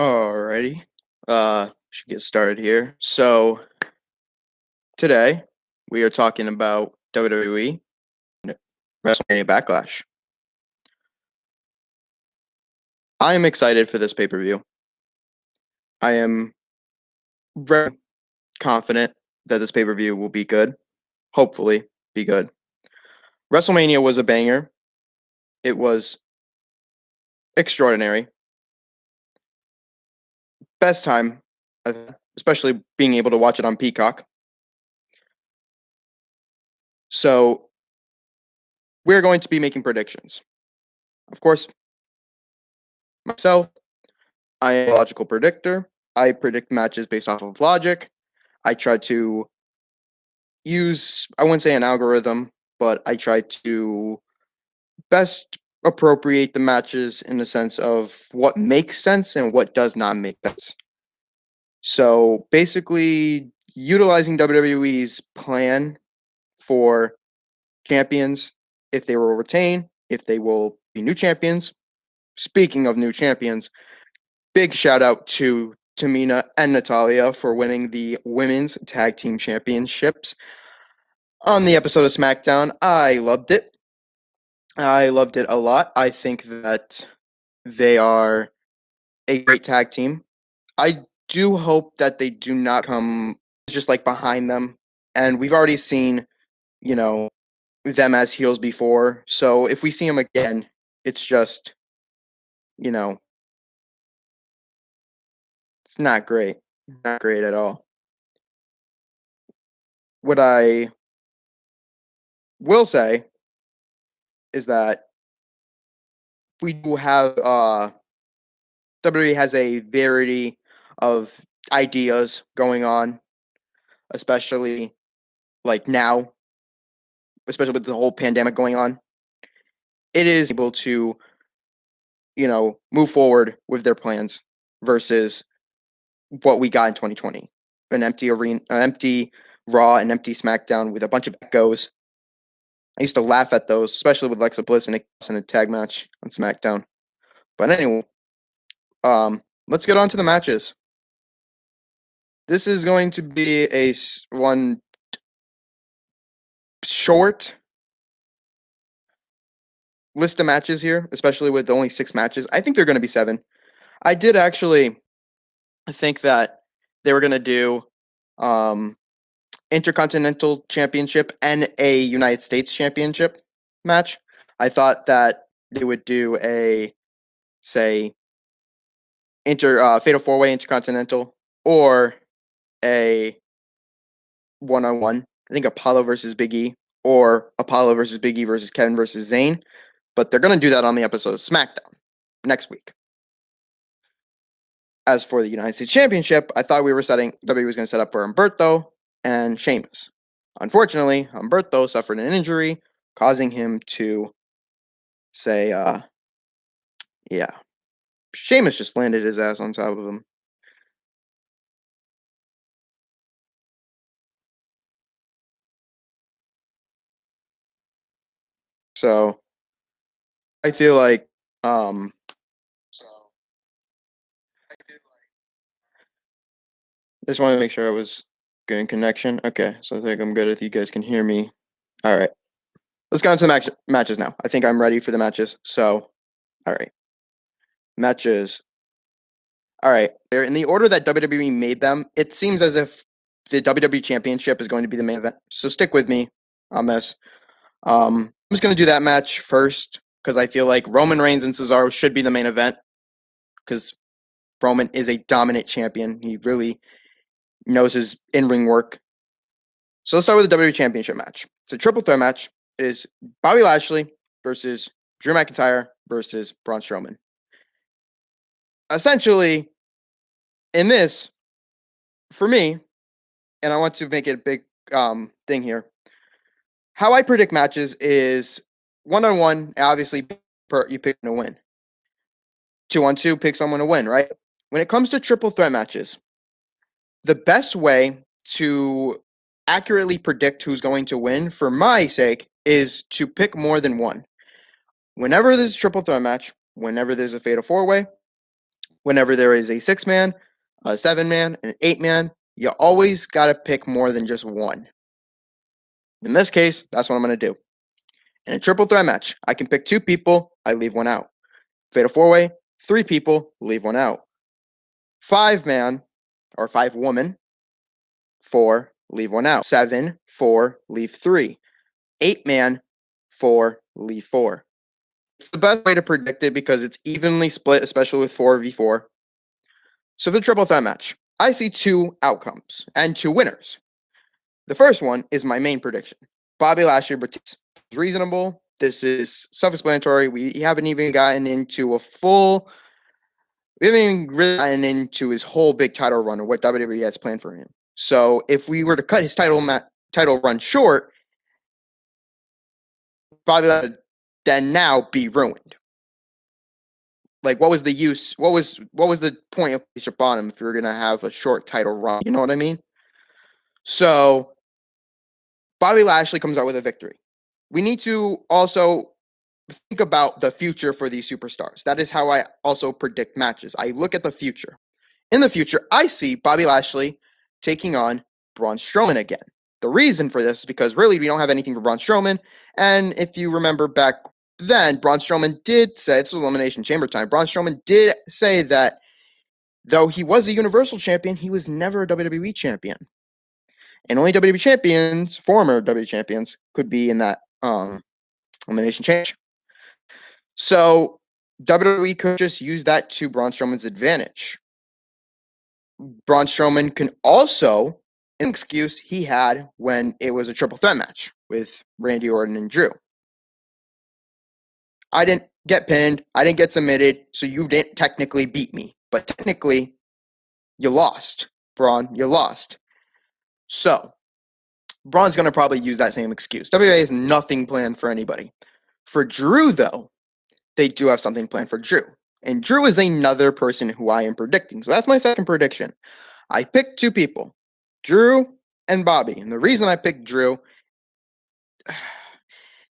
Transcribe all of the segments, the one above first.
Alrighty. Should get started here. So today we are talking about WWE WrestleMania Backlash. I am excited for this pay-per-view. I am very confident that this pay-per-view will be good. Hopefully be good. WrestleMania was a banger. It was extraordinary. Best time, especially being able to watch it on Peacock. So we're going to be making predictions. Of course, myself, I am a logical predictor. I predict matches based off of logic. I try to use, I wouldn't say an algorithm, but I try to best appropriate the matches in the sense of what makes sense and what does not make sense. So basically, utilizing WWE's plan for champions, if they will retain, if they will be new champions. Speaking of new champions, big shout out to Tamina and Natalia for winning the women's tag team championships on the episode of SmackDown. I loved it. I loved it a lot. I think that they are a great tag team. I do hope that they do not come just like behind them. And we've already seen, them as heels before. So if we see them again, it's just, it's not great. Not great at all. What I will say is that we do have WWE has a variety of ideas going on, especially like now, especially with the whole pandemic going on. It is able to, move forward with their plans versus what we got in 2020. An empty arena, an empty Raw, an empty SmackDown with a bunch of echoes. I used to laugh at those, especially with Alexa Bliss in a tag match on SmackDown. But anyway, let's get on to the matches. This is going to be one short list of matches here, especially with only 6 matches. I think they're going to be 7. I did actually think that they were going to do Intercontinental Championship and a United States Championship match. I thought that they would do a, say, Fatal 4-Way Intercontinental or a one-on-one. I think Apollo versus Big E or Apollo versus Big E versus Kevin versus Zayn. But they're going to do that on the episode of SmackDown next week. As for the United States Championship, I thought WWE was going to set up for Humberto and Sheamus. Unfortunately, Humberto suffered an injury, causing him to say, Sheamus just landed his ass on top of him. So, I feel like, just wanted to make sure I was good in connection. Okay, so I think I'm good if you guys can hear me. All right. Let's go into the matches now. I think I'm ready for the matches. So, all right. Matches. All right. They're in the order that WWE made them. It seems as if the WWE Championship is going to be the main event. So stick with me on this. I'm just going to do that match first because I feel like Roman Reigns and Cesaro should be the main event because Roman is a dominant champion. He really knows his in-ring work. So let's start with the WWE Championship match. It's a triple threat match. It is Bobby Lashley versus Drew McIntyre versus Braun Strowman. Essentially, in this, for me, and I want to make it a big thing here, how I predict matches is 1-on-1, obviously, you pick to win. 2-on-2, pick someone to win, right? When it comes to triple threat matches, the best way to accurately predict who's going to win, for my sake, is to pick more than one. Whenever there's a triple threat match, whenever there's a fatal 4-way, whenever there is a 6-man, a 7-man, an 8-man, you always got to pick more than just one. In this case, that's what I'm going to do. In a triple threat match, I can pick 2 people, I leave one out. Fatal 4-way, 3 people, leave one out. 5-man, or 5-woman, 4, leave one out. 7, 4, leave 3. 8-man, 4, leave 4. It's the best way to predict it because it's evenly split, especially with 4v4. So the triple threat match, I see 2 outcomes and 2 winners. The first one is my main prediction. Bobby Lashley Batista is reasonable. This is self-explanatory. We haven't even gotten into his whole big title run or what WWE has planned for him. So if we were to cut his title run short, Bobby would then now be ruined. Like, what was the use? What was the point of Bishop on him if we were gonna have a short title run? You know what I mean? So Bobby Lashley comes out with a victory. We need to also think about the future for these superstars. That is how I also predict matches. I look at the future. In the future, I see Bobby Lashley taking on Braun Strowman again. The reason for this is because really we don't have anything for Braun Strowman. And if you remember back then, Braun Strowman did say, this was Elimination Chamber time, Braun Strowman did say that though he was a Universal Champion, he was never a WWE Champion. And only WWE Champions, former WWE Champions, could be in that Elimination Chamber. So WWE could just use that to Braun Strowman's advantage. Braun Strowman can also, an excuse he had when it was a triple threat match with Randy Orton and Drew. I didn't get pinned, I didn't get submitted, so you didn't technically beat me. But technically, you lost. Braun, you lost. So, Braun's going to probably use that same excuse. WWE has nothing planned for anybody. For Drew, though, they do have something planned for Drew. And Drew is another person who I am predicting. So that's my second prediction. I picked 2 people, Drew and Bobby. And the reason I picked Drew,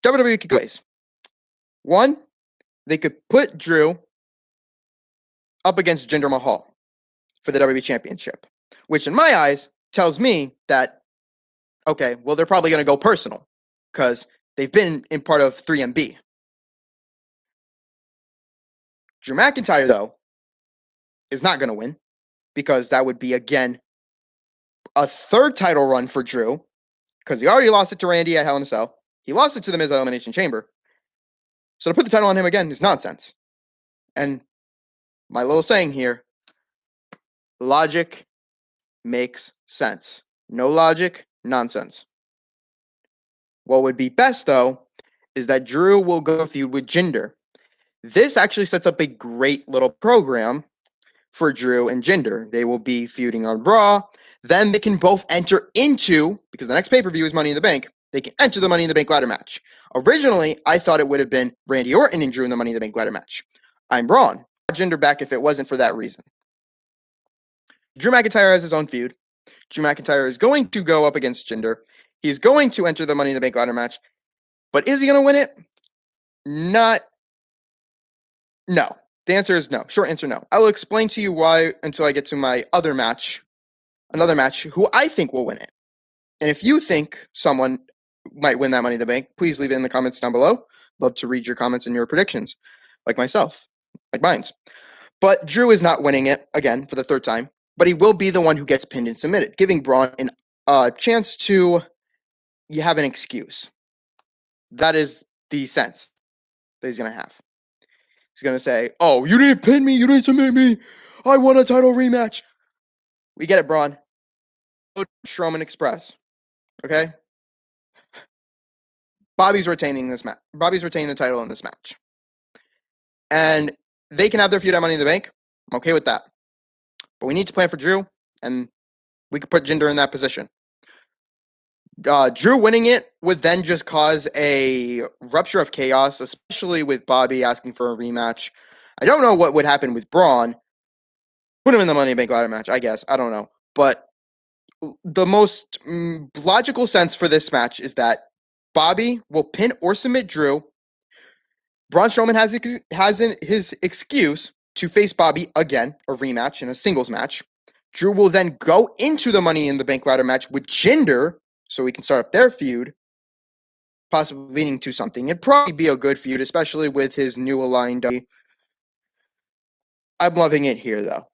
WWE could go ways. One, they could put Drew up against Jinder Mahal for the WWE Championship, which in my eyes tells me that, okay, well, they're probably going to go personal because they've been in part of 3MB. Drew McIntyre, though, is not going to win because that would be, again, a 3rd title run for Drew because he already lost it to Randy at Hell in a Cell. He lost it to the Miz at Elimination Chamber. So to put the title on him again is nonsense. And my little saying here, logic makes sense. No logic, nonsense. What would be best, though, is that Drew will go feud with Jinder. This actually sets up a great little program for Drew and Jinder. They will be feuding on Raw. Then they can both enter into, because the next pay-per-view is Money in the Bank, they can enter the Money in the Bank ladder match. Originally, I thought it would have been Randy Orton and Drew in the Money in the Bank ladder match. I'm wrong. Jinder back if it wasn't for that reason. Drew McIntyre has his own feud. Drew McIntyre is going to go up against Jinder. He's going to enter the Money in the Bank ladder match. But is he going to win it? No. The answer is no. Short answer, no. I will explain to you why until I get to my other match, another match, who I think will win it. And if you think someone might win that Money in the Bank, please leave it in the comments down below. Love to read your comments and your predictions, like myself, like mine's. But Drew is not winning it, again, for the 3rd time. But he will be the one who gets pinned and submitted, giving Braun a chance to have an excuse. That is the sense that he's going to have. He's going to say, oh, you didn't pin me, you didn't submit me, I won a title rematch. We get it, Braun. Strowman Express. Okay? Bobby's retaining this match. Bobby's retaining the title in this match. And they can have their feud at Money in the Bank. I'm okay with that. But we need to plan for Drew, and we could put Jinder in that position. Drew winning it would then just cause a rupture of chaos, especially with Bobby asking for a rematch. I don't know what would happen with Braun. Put him in the Money in the Bank ladder match, I guess. I don't know. But the most logical sense for this match is that Bobby will pin or submit Drew. Braun Strowman has his excuse to face Bobby again, a rematch in a singles match. Drew will then go into the Money in the Bank ladder match with Jinder, so we can start up their feud, possibly leading to something. It'd probably be a good feud, especially with his new aligned. I'm loving it here, though.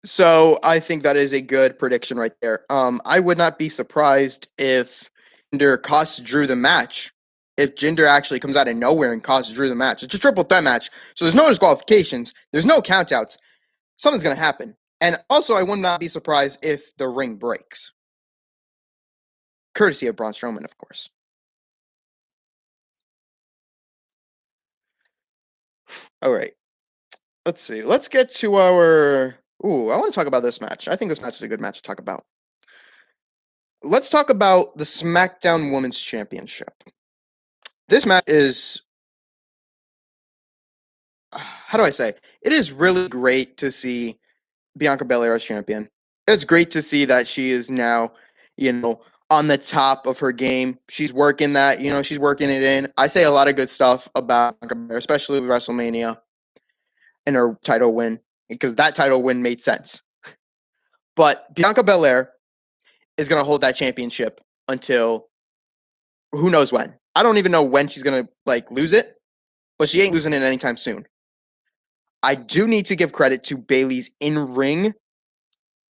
So I think that is a good prediction right there. I would not be surprised if Jinder costs Drew the match. If Jinder actually comes out of nowhere and costs Drew the match. It's a triple threat match, so there's no disqualifications. There's no countouts. Something's going to happen. And also, I would not be surprised if the ring breaks. Courtesy of Braun Strowman, of course. All right. Let's see. Let's get to our... Ooh, I want to talk about this match. I think this match is a good match to talk about. Let's talk about the SmackDown Women's Championship. This match is... How do I say? It is really great to see Bianca Belair as champion. It's great to see that she is now, on the top of her game. She's working that, she's working it in. I say a lot of good stuff about Bianca Belair, especially with WrestleMania and her title win, because that title win made sense. But Bianca Belair is going to hold that championship until who knows when. I don't even know when she's going to lose it, but she ain't losing it anytime soon. I do need to give credit to Bayley's in-ring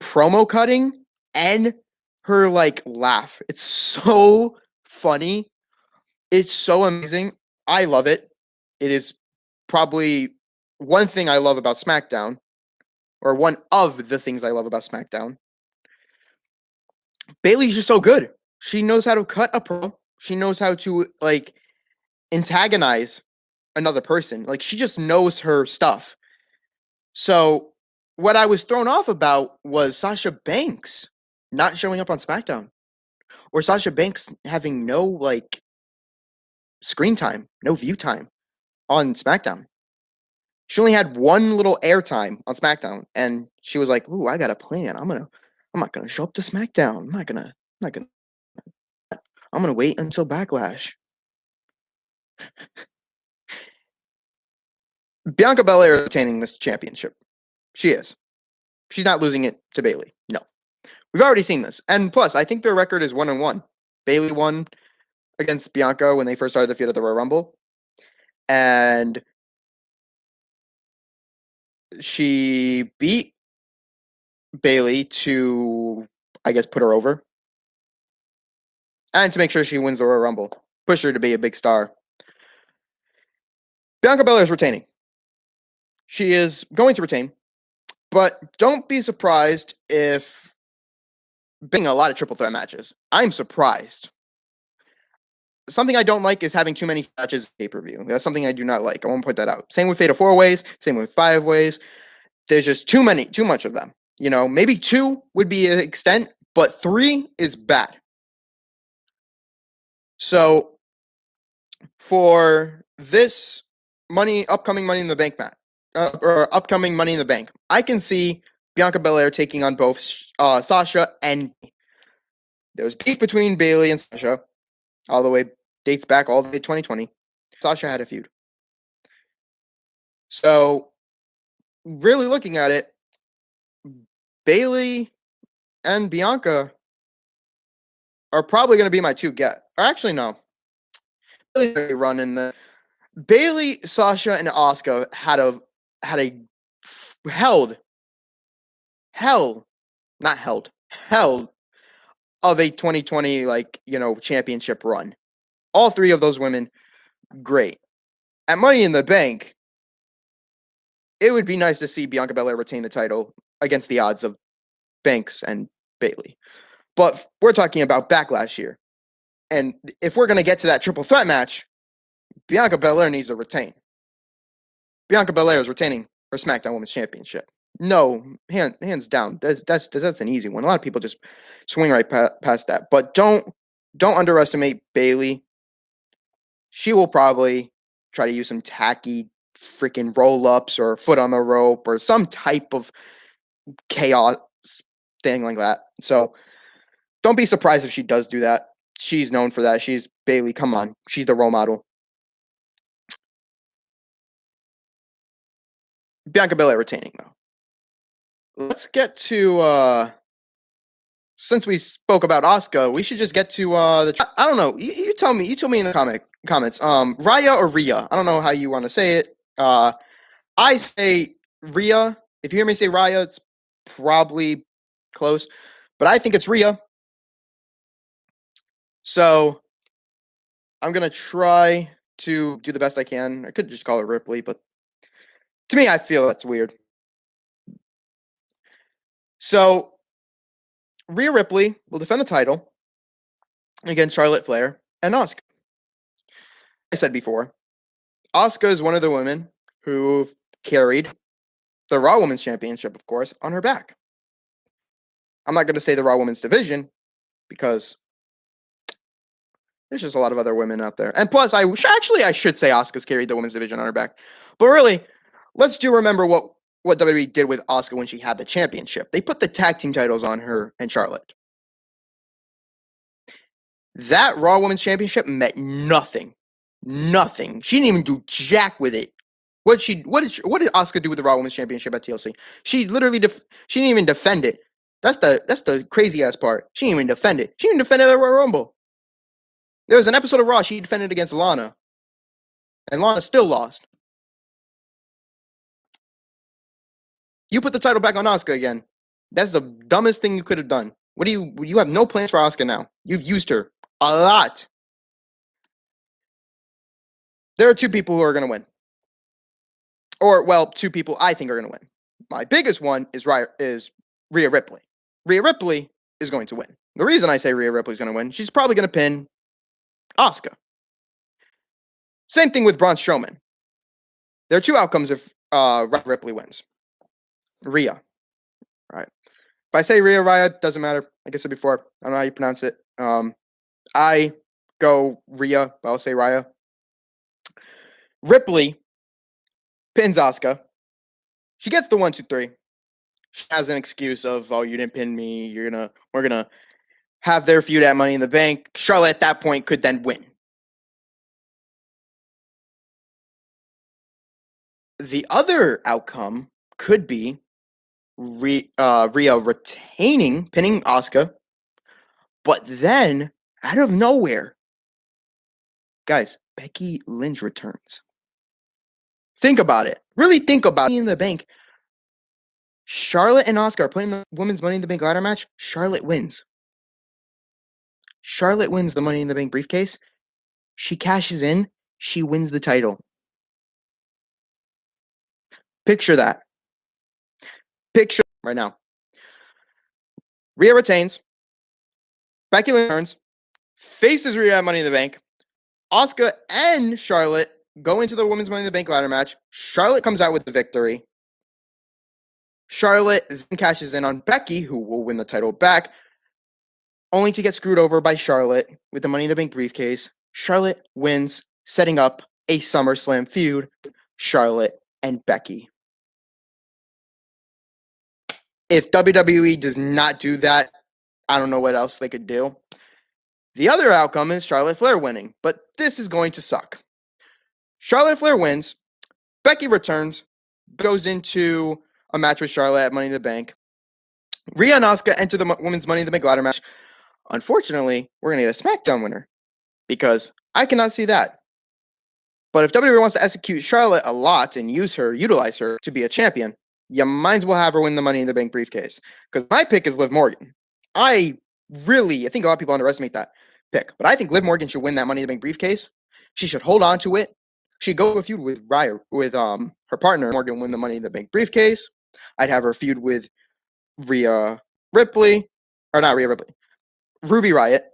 promo cutting and her laugh. It's so funny. It's so amazing. I love it. It is probably one thing I love about SmackDown, or one of the things I love about SmackDown. Bayley's just so good. She knows how to cut a promo. She knows how to antagonize another person. She just knows her stuff. So what I was thrown off about was Sasha Banks not showing up on SmackDown, or Sasha Banks having no screen time, no view time on SmackDown. She only had one little airtime on SmackDown, and she was like, "Ooh, I got a plan. I'm not gonna show up to SmackDown. I'm gonna wait until Backlash." Bianca Belair is retaining this championship. She is. She's not losing it to Bayley. No. We've already seen this. And plus, I think their record is 1-1. Bayley won against Bianca when they first started the feud at the Royal Rumble. And she beat Bayley to, I guess, put her over. And to make sure she wins the Royal Rumble. Push her to be a big star. Bianca Belair is retaining. She is going to retain. But don't be surprised if being a lot of triple threat matches. I'm surprised. Something I don't like is having too many matches pay-per-view. That's something I do not like. I want to point that out. Same with Fatal 4-Ways, same with 5-Ways. There's just too much of them. Maybe 2 would be an extent, but 3 is bad. So for this upcoming Money in the Bank match, or upcoming Money in the Bank, I can see Bianca Belair taking on both Sasha and there was beef between Bayley and Sasha, all the way dates back all the way to 2020. Sasha had a feud. So really looking at it, Bayley and Bianca are probably going to be my 2 get. Or actually, no. Bayley run in the Bayley, Sasha, and Asuka held of a 2020 championship run. All 3 of those women, great. At Money in the Bank, it would be nice to see Bianca Belair retain the title against the odds of Banks and Bayley. But we're talking about Backlash here. And if we're going to get to that triple threat match, Bianca Belair needs to retain. Bianca Belair is retaining her SmackDown Women's Championship. No, hands down. That's an easy one. A lot of people just swing right past that. But don't underestimate Bayley. She will probably try to use some tacky freaking roll-ups or foot on the rope or some type of chaos thing like that. So don't be surprised if she does do that. She's known for that. She's Bayley. Come on. She's the role model. Bianca Belair retaining, though. Let's get to, since we spoke about Asuka, we should just get to, I don't know, you tell me in the comments, Rhea or Rhea? I don't know how you want to say it. I say Rhea. If you hear me say Rhea, it's probably close, but I think it's Rhea. So I'm going to try to do the best I can. I could just call it Ripley, but to me, I feel that's weird. So Rhea Ripley will defend the title against Charlotte Flair and Asuka. I said before, Asuka is one of the women who carried the Raw Women's Championship, of course, on her back. I'm not going to say the Raw Women's Division because there's just a lot of other women out there. And plus, I should say Asuka's carried the Women's Division on her back. But really, let's remember what WWE did with Asuka when she had the championship. They put the tag team titles on her and Charlotte. That Raw Women's Championship meant nothing. Nothing. She didn't even do jack with it. What did Asuka do with the Raw Women's Championship at TLC? She literally she didn't even defend it. That's the crazy ass part. She didn't even defend it. She didn't even defend it at Royal Rumble. There was an episode of Raw she defended against Lana, and Lana still lost. You put the title back on Asuka again. That's the dumbest thing you could have done. You have no plans for Asuka now. You've used her a lot. There are two people who are going to win. Or, well, two people I think are going to win. My biggest one is Rhea Ripley. Rhea Ripley is going to win. The reason I say Rhea Ripley is going to win, she's probably going to pin Asuka. Same thing with Braun Strowman. There are two outcomes if Rhea Ripley wins. Rhea. Right. If I say Rhea, doesn't matter. Like I said before, I don't know how you pronounce it. I go Rhea, but I'll say Rhea. Ripley pins Asuka. She gets the 1, 2, 3. She has an excuse of, oh, you didn't pin me. We're gonna have their feud at Money in the Bank. Charlotte at that point could then win. The other outcome could be Rhea pinning Asuka, but then out of nowhere, guys, Becky Lynch returns. Think about it. Really think about it. Money in the Bank. Charlotte and Asuka are playing the Women's Money in the Bank ladder match. Charlotte wins. Charlotte wins the Money in the Bank briefcase. She cashes in. She wins the title. Picture that. Picture right now. Rhea retains. Becky Lynch returns. Faces Rhea at Money in the Bank. Asuka and Charlotte go into the Women's Money in the Bank ladder match. Charlotte comes out with the victory. Charlotte then cashes in on Becky, who will win the title back, only to get screwed over by Charlotte with the Money in the Bank briefcase. Charlotte wins, setting up a SummerSlam feud. Charlotte and Becky. If WWE does not do that, I don't know what else they could do. The other outcome is Charlotte Flair winning, but this is going to suck. Charlotte Flair wins. Becky returns, goes into a match with Charlotte at Money in the Bank. Rhea and Asuka enter the Women's Money in the Bank ladder match. Unfortunately, we're going to get a SmackDown winner because I cannot see that. But if WWE wants to execute Charlotte a lot and utilize her to be a champion, you might as well have her win the Money in the Bank briefcase. Because my pick is Liv Morgan. I think a lot of people underestimate that pick. But I think Liv Morgan should win that Money in the Bank briefcase. She should hold on to it. She'd go to a feud with Rhea, with her partner. Morgan win the Money in the Bank briefcase. I'd have her feud with Rhea Ripley. Or not Rhea Ripley. Ruby Riott.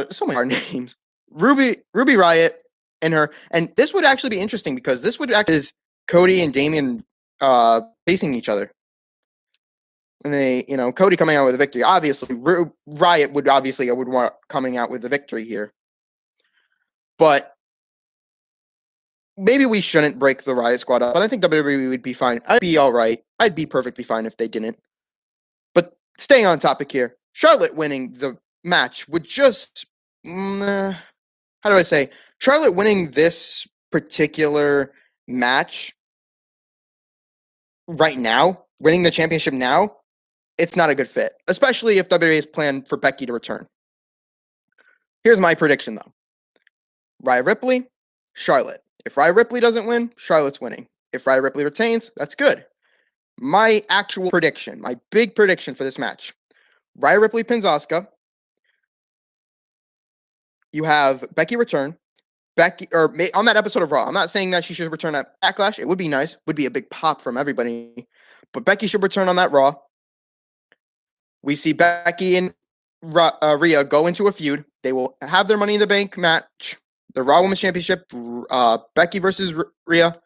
So many hard names. Ruby Riott and her. And this would actually be interesting because this would act with Cody and Damian facing each other. And they, Cody coming out with a victory. Obviously, Riott would want coming out with the victory here. But maybe we shouldn't break the Riott Squad up. But I think WWE would be fine. I'd be all right. I'd be perfectly fine if they didn't. But staying on topic here, Charlotte winning the match would just, how do I say? Charlotte winning this particular match right now, winning the championship now, it's not a good fit, especially if WWE's plan for Becky to return. Here's my prediction, though. Rhea Ripley, Charlotte. If Rhea Ripley doesn't win, Charlotte's winning. If Rhea Ripley retains, that's good. My actual prediction, my big prediction for this match. Rhea Ripley pins Asuka. You have Becky return. Becky, or on that episode of Raw, I'm not saying that she should return at Backlash. It would be nice. Would be a big pop from everybody. But Becky should return on that Raw. We see Becky and Rhea go into a feud. They will have their Money in the Bank match. The Raw Women's Championship. Becky versus Rhea.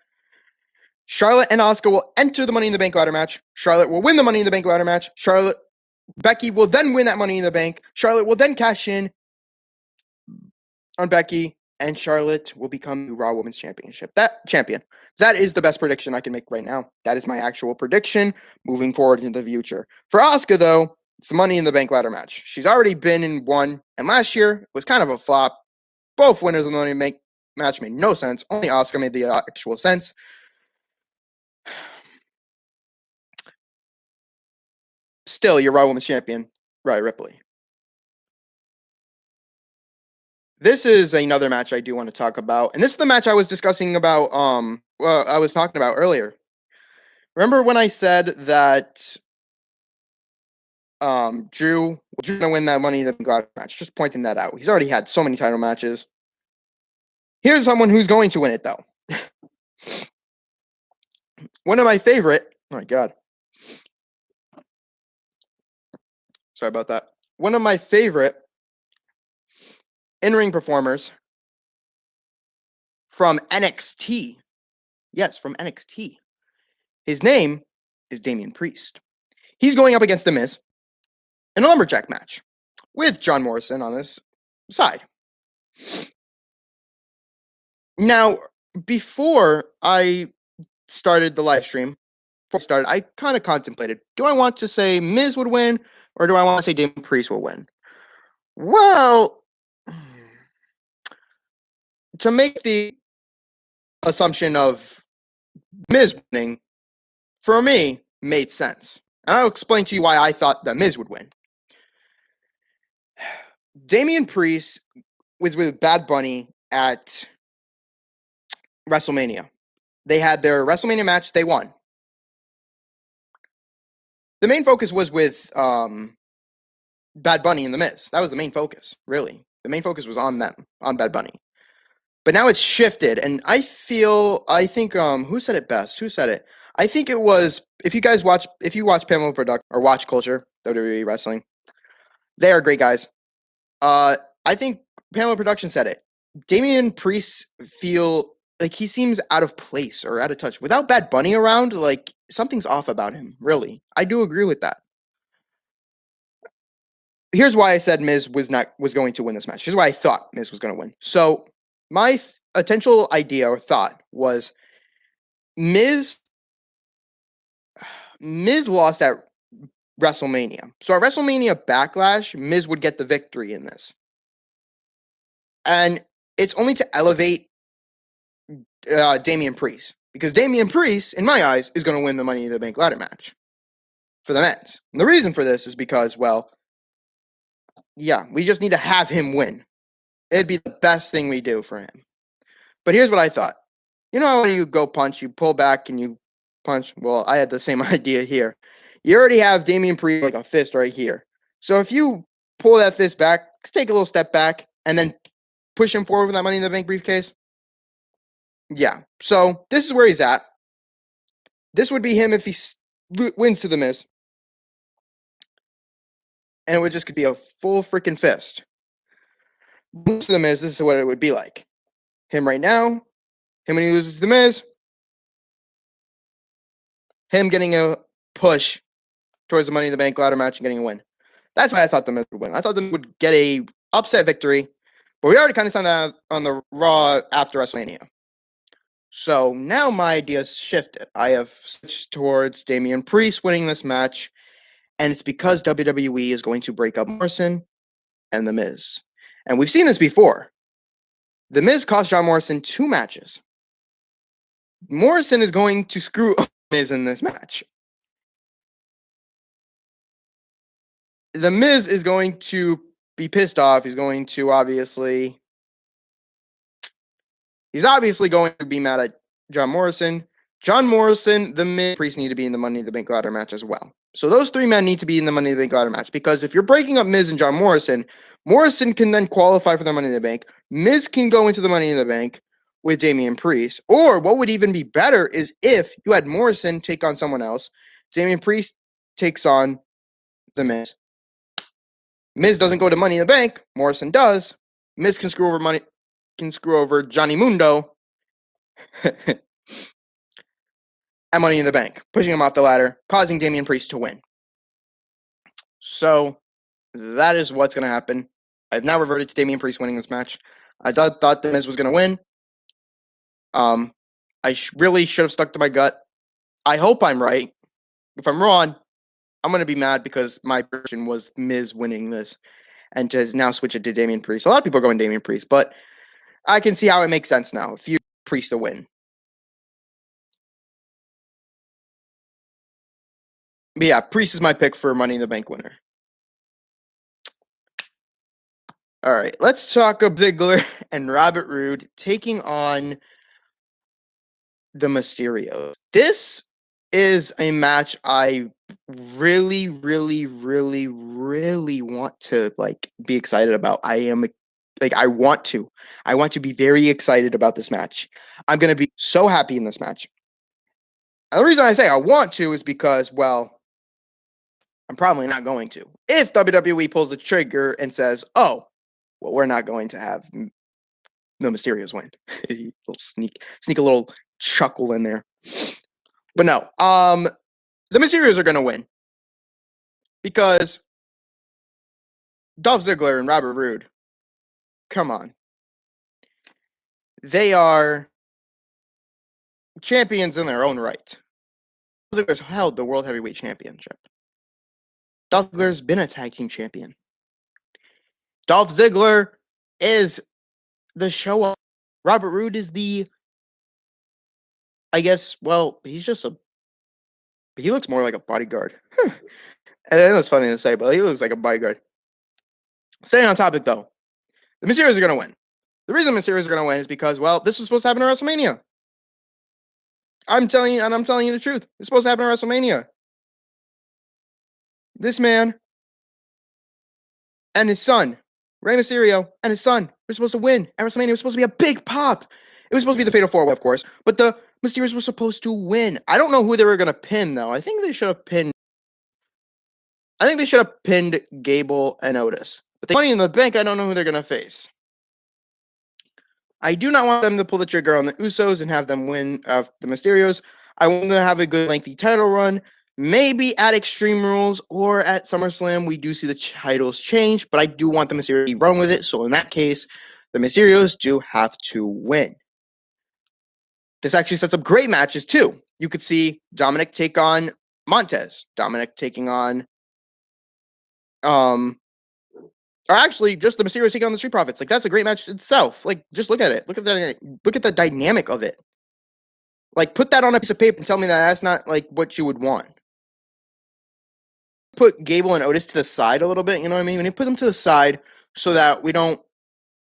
Charlotte and Asuka will enter the Money in the Bank ladder match. Charlotte will win the Money in the Bank ladder match. Becky will then win that Money in the Bank. Charlotte will then cash in on Becky, and Charlotte will become the Raw Women's Championship. Champion. That is the best prediction I can make right now. That is my actual prediction moving forward into the future. For Asuka, though, it's the Money in the Bank ladder match. She's already been in one, and last year it was kind of a flop. Both winners of the Money in the Bank match made no sense. Only Asuka made the actual sense. Still, your Raw Women's Champion, Rhea Ripley. This is another match I do want to talk about, and this is the match I was discussing about. I was talking about earlier. Remember when I said that Drew was going to win that Money in the Bank match? Just pointing that out. He's already had so many title matches. Here's someone who's going to win it, though. One of my favorite. Oh my God. Sorry about that. One of my favorite in-ring performers from NXT. Yes, from NXT. His name is Damien Priest. He's going up against The Miz in a Lumberjack match with John Morrison on his side. Now, before I started the live stream, I kind of contemplated, do I want to say Miz would win, or do I want to say Damien Priest will win? Well, to make the assumption of Miz winning, for me, made sense. And I'll explain to you why I thought that Miz would win. Damien Priest was with Bad Bunny at WrestleMania. They had their WrestleMania match. They won. The main focus was with Bad Bunny and The Miz. That was the main focus, really. The main focus was on them, on Bad Bunny. But now it's shifted, and I think, who said it best? Who said it? I think it was, if you watch Pamela Production, or Watch Culture, WWE Wrestling, they are great guys. I think Pamela Production said it. Damien Priest feel like he seems out of place or out of touch. Without Bad Bunny around, like, something's off about him, really. I do agree with that. Here's why I said Miz was going to win this match. Here's why I thought Miz was going to win. So, my potential idea or thought was Miz lost at WrestleMania. So at WrestleMania Backlash, Miz would get the victory in this. And it's only to elevate Damien Priest. Because Damien Priest, in my eyes, is going to win the Money in the Bank ladder match for the men's. And the reason for this is because, well, yeah, we just need to have him win. It'd be the best thing we do for him. But here's what I thought. You know how you go punch, you pull back and you punch? Well, I had the same idea here. You already have Damien Priest like a fist right here. So if you pull that fist back, take a little step back, and then push him forward with that Money in the Bank briefcase. Yeah. So this is where he's at. This would be him if he wins to The Miz. And it would just be a full freaking fist. To The Miz, this is what it would be like. Him right now, him when he loses to The Miz, him getting a push towards the Money in the Bank ladder match and getting a win. That's why I thought The Miz would win. I thought The Miz would get a upset victory, but we already kind of saw that on the Raw after WrestleMania. So now my idea's shifted. I have switched towards Damien Priest winning this match, and it's because WWE is going to break up Morrison and The Miz. And we've seen this before. The Miz cost John Morrison 2 matches. Morrison is going to screw Miz in this match. The Miz is going to be pissed off. He's obviously going to be mad at John Morrison. John Morrison, the Miz, Priest need to be in the Money in the Bank ladder match as well. So those three men need to be in the Money in the Bank ladder match, because if you're breaking up Miz and John Morrison, Morrison can then qualify for the Money in the Bank. Miz can go into the Money in the Bank with Damien Priest. Or what would even be better is if you had Morrison take on someone else. Damien Priest takes on the Miz. Miz doesn't go to Money in the Bank. Morrison does. Miz can screw over Johnny Mundo at Money in the Bank, pushing him off the ladder, causing Damien Priest to win. So that is what's going to happen. I've now reverted to Damien Priest winning this match. I thought the Miz was going to win. I really should have stuck to my gut. I hope I'm right. If I'm wrong, I'm going to be mad, because my prediction was Miz winning this, and to now switch it to Damien Priest. A lot of people are going Damien Priest, but I can see how it makes sense now if you Priest to win. But yeah, Priest is my pick for Money in the Bank winner. All right, let's talk about Ziggler and Robert Roode taking on the Mysterios. This is a match I really, really, really, really want to be excited about. I want to be very excited about this match. I'm going to be so happy in this match. And the reason I say I want to is because, well, I'm probably not going to. If WWE pulls the trigger and says, oh, well, we're not going to have the Mysterios win. Little sneak a little chuckle in there. But no, the Mysterios are going to win, because Dolph Ziggler and Robert Roode, come on. They are champions in their own right. Ziggler's held the World Heavyweight Championship. Dolph Ziggler's been a tag team champion. Dolph Ziggler is the show-off. Robert Roode is the, I guess, well, he looks more like a bodyguard. And I know it's funny to say, but he looks like a bodyguard. Staying on topic, though, the Mysterios are going to win. The reason the Mysterios are going to win is because, well, this was supposed to happen at WrestleMania. I'm telling you the truth. It's supposed to happen at WrestleMania. This man and his son, Rey Mysterio, and his son were supposed to win at WrestleMania. It was supposed to be a big pop. It was supposed to be the Fatal 4-Way, of course, but the Mysterios were supposed to win. I don't know who they were going to pin, though. I think they should have pinned Gable and Otis. But the Money in the Bank, I don't know who they're going to face. I do not want them to pull the trigger on the Usos and have them win the Mysterios. I want them to have a good, lengthy title run. Maybe at Extreme Rules or at SummerSlam, we do see the titles change, but I do want the Mysterios to run with it. So in that case, the Mysterios do have to win. This actually sets up great matches, too. You could see Dominik take on Montez. Dominik taking on, or actually just the Mysterios taking on the Street Profits. That's a great match itself. Just look at it. Look at the dynamic of it. Put that on a piece of paper and tell me that that's not, what you would want. Put Gable and Otis to the side a little bit, you know what I mean? When you put them to the side so that we don't,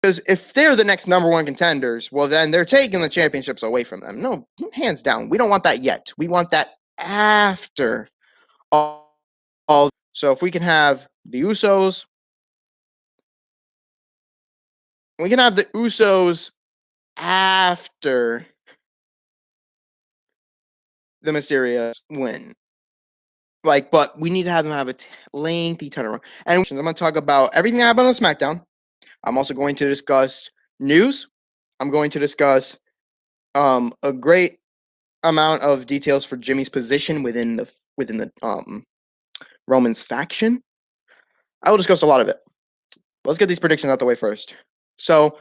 because if they're the next number one contenders, well, then they're taking the championships away from them. No, hands down. We don't want that yet. We want that after all. So if we can have the Usos, after the Mysterios win. But we need to have them have a lengthy turnaround. And I'm going to talk about everything that happened on SmackDown. I'm also going to discuss news. I'm going to discuss a great amount of details for Jimmy's position within the Roman's faction. I will discuss a lot of it. But let's get these predictions out the way first. So,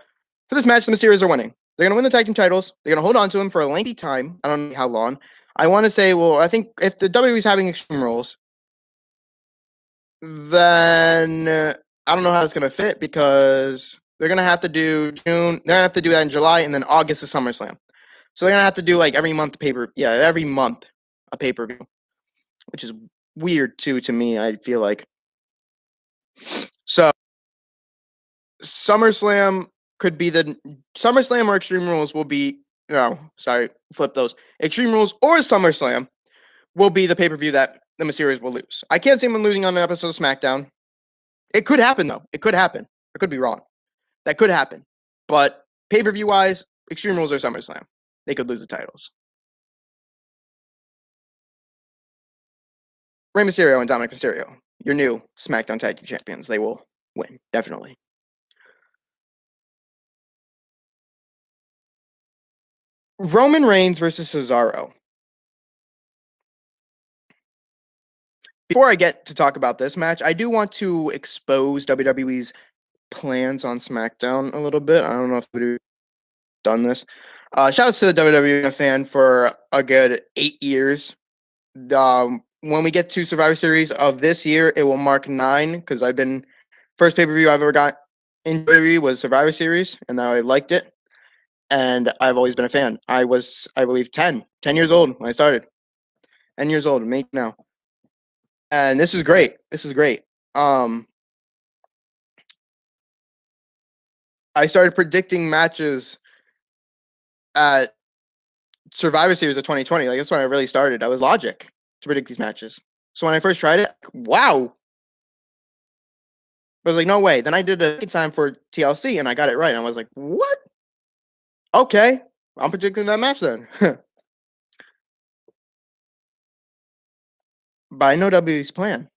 for this match, the Mysterios are winning. They're going to win the tag team titles. They're going to hold on to them for a lengthy time. I don't know how long. I want to say, well, I think if the WWE is having Extreme Rules, then I don't know how it's going to fit, because they're going to have to do June. They're going to have to do that in July, and then August is SummerSlam. So they're going to have to do every month every month a pay-per-view, which is weird too to me, I feel like. So SummerSlam or Extreme Rules will be flip those. Extreme Rules or SummerSlam will be the pay-per-view that the Mysterios will lose. I can't see them losing on an episode of SmackDown. It could happen though. It could happen. I could be wrong. That could happen. But pay-per-view wise, Extreme Rules or SummerSlam, they could lose the titles. Rey Mysterio and Dominik Mysterio, your new SmackDown Tag Team Champions. They will win, definitely. Roman Reigns versus Cesaro. Before I get to talk about this match, I do want to expose WWE's plans on SmackDown a little bit. I don't know if we've done this. Shout out to the WWE fan for a good 8 years. When we get to Survivor Series of this year, it will mark 9 because first pay-per-view I've ever got in WWE was Survivor Series, and I liked it. And I've always been a fan. I was, I believe, 10 years old when I started. 10 years old, me now. And this is great. I started predicting matches at Survivor Series of 2020. Like, that's when I really started. I was logic to predict these matches. So when I first tried it, wow. I was like, no way. Then I did a second time for TLC and I got it right. And I was like, what? Okay. I'm predicting that match then. But I know WWE's plan.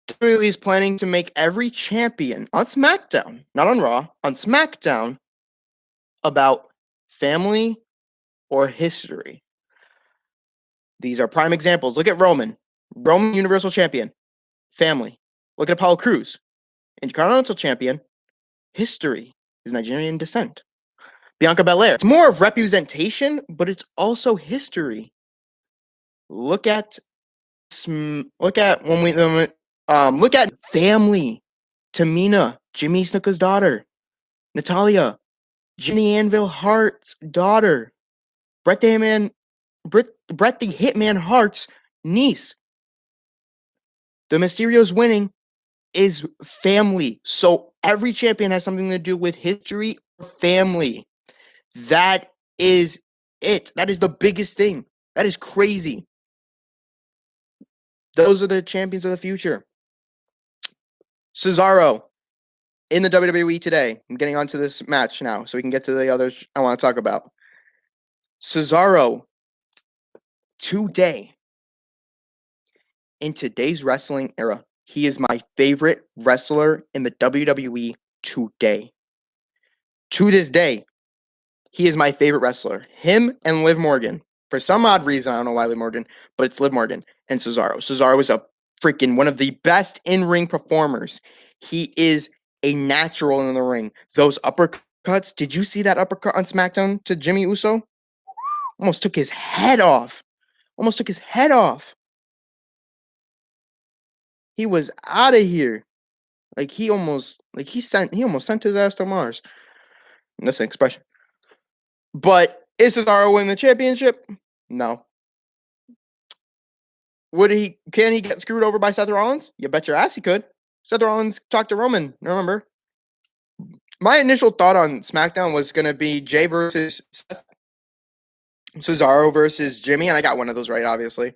WWE's planning to make every champion on SmackDown, not on Raw, on SmackDown, about family or history. These are prime examples. Look at Roman. Roman Universal Champion. Family. Look at Apollo Crews. Intercontinental Champion. History. Is Nigerian descent. Bianca Belair. It's more of representation, but it's also history. Look at family. Tamina, Jimmy Snuka's daughter. Natalia, Jimmy Anvil Hart's daughter. Bret the Hitman Hart's niece. The Mysterios winning is family. So every champion has something to do with history or family. That is it. That is the biggest thing. That is crazy. Those are the champions of the future. Cesaro in the WWE today. I'm getting onto this match now so we can get to the others I want to talk about. Cesaro today, in today's wrestling era, he is my favorite wrestler in the WWE today. To this day, he is my favorite wrestler. Him and Liv Morgan. For some odd reason, I don't know why Liv Morgan, but it's Liv Morgan and Cesaro. Cesaro is a freaking one of the best in-ring performers. He is a natural in the ring. Those uppercuts, did you see that uppercut on SmackDown to Jimmy Uso? Almost took his head off. He was out of here. He almost sent his ass to Mars. That's an expression. But is Cesaro win the championship? No. Can he get screwed over by Seth Rollins? You bet your ass he could. Seth Rollins talked to Roman, remember? My initial thought on SmackDown was going to be Jay versus Seth, Cesaro versus Jimmy, and I got one of those right, obviously.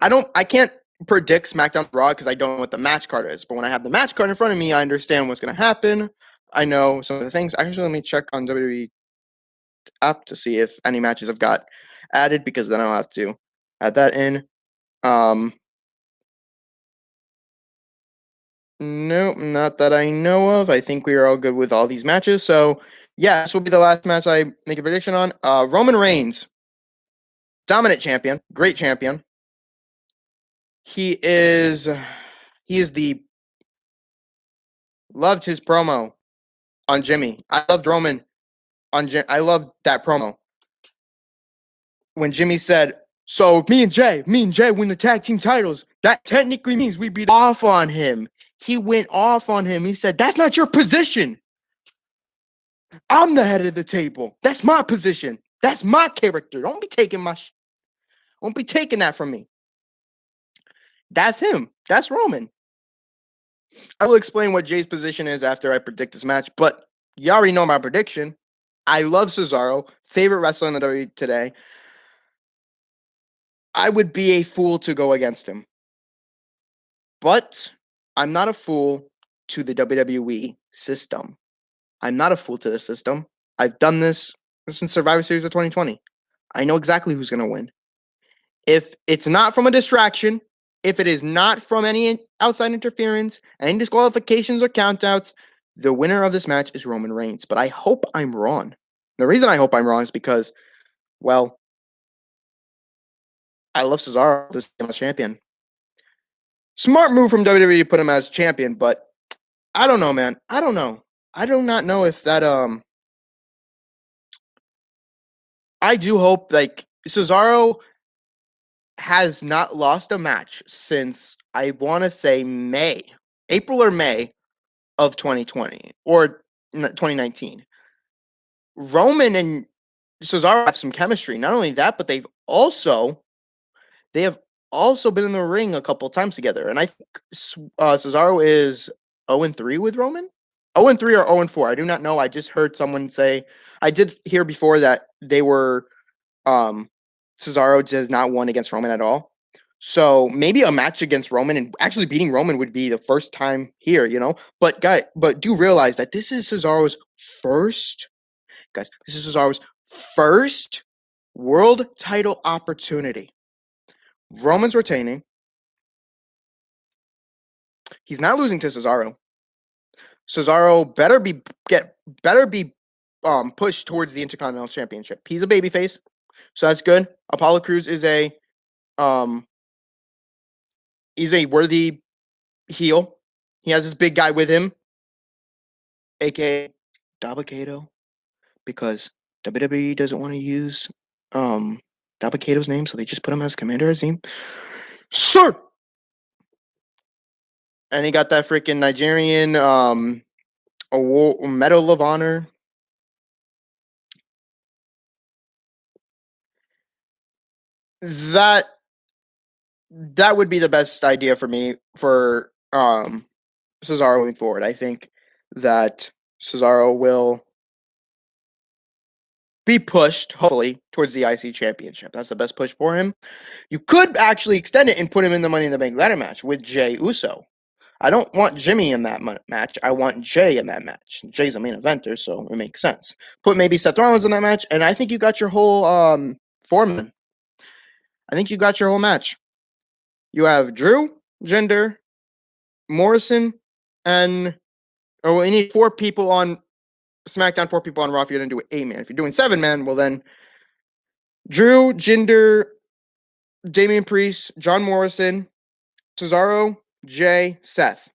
I can't predict SmackDown Raw because I don't know what the match card is, but when I have the match card in front of me, I understand what's going to happen. I know some of the things. Actually, let me check on WWE app to see if any matches have got added, because then I'll have to add that in. Nope, not that I know of. I think we are all good with all these matches. So, yeah, this will be the last match I make a prediction on. Roman Reigns, dominant champion, great champion. He is loved his promo on Jimmy. I loved Roman on Jimmy. I loved that promo. When Jimmy said, so me and Jay win the tag team titles, that technically means we beat off on him. He went off on him. He said, that's not your position. I'm the head of the table. That's my position. That's my character. Don't be taking that from me. That's him. That's Roman. I will explain what Jay's position is after I predict this match, but you already know my prediction. I love Cesaro, favorite wrestler in the WWE today. I would be a fool to go against him. But I'm not a fool to the WWE system. I'm not a fool to the system. I've done this since Survivor Series of 2020. I know exactly who's going to win. If it's not from a distraction, if it is not from any outside interference, any disqualifications or countouts, the winner of this match is Roman Reigns. But I hope I'm wrong. The reason I hope I'm wrong is because, well, I love Cesaro, this champion. Smart move from WWE to put him as champion, but I don't know, man. I don't know. I do not know if that I do hope like Cesaro has not lost a match since I want to say April or May of 2020 or 2019. Roman and Cesaro have some chemistry. Not only that, but they have also been in the ring a couple times together. And I think Cesaro is 0-3 with Roman. 0-3 or 0-4. I do not know. I just heard someone say. I did hear before that they were Cesaro does not won against Roman at all. So maybe a match against Roman and actually beating Roman would be the first time here, you know. But do realize that this is Cesaro's first world title opportunity. Roman's retaining. He's not losing to Cesaro. Cesaro better be pushed towards the Intercontinental Championship. He's a babyface, so that's good. Apollo Crews is he's a worthy heel. He has this big guy with him, aka Dabba-Kato, because WWE doesn't want to use Dabba-Kato's name, so they just put him as Commander Azim. Sir! And he got that freaking Nigerian Medal of Honor. That would be the best idea for me for Cesaro moving forward. I think that Cesaro will be pushed, hopefully, towards the IC Championship. That's the best push for him. You could actually extend it and put him in the Money in the Bank ladder match with Jey Uso. I don't want Jimmy in that match. I want Jey in that match. Jey's a main eventer, so it makes sense. Put maybe Seth Rollins in that match, and I think you got your whole foreman. I think you got your whole match. You have Drew, Jinder, Morrison, and you need 4 people on SmackDown, 4 people on Raw. If you're going to do 8-man. If you're doing 7-man, well then Drew, Jinder, Damien Priest, John Morrison, Cesaro, Jey, Seth.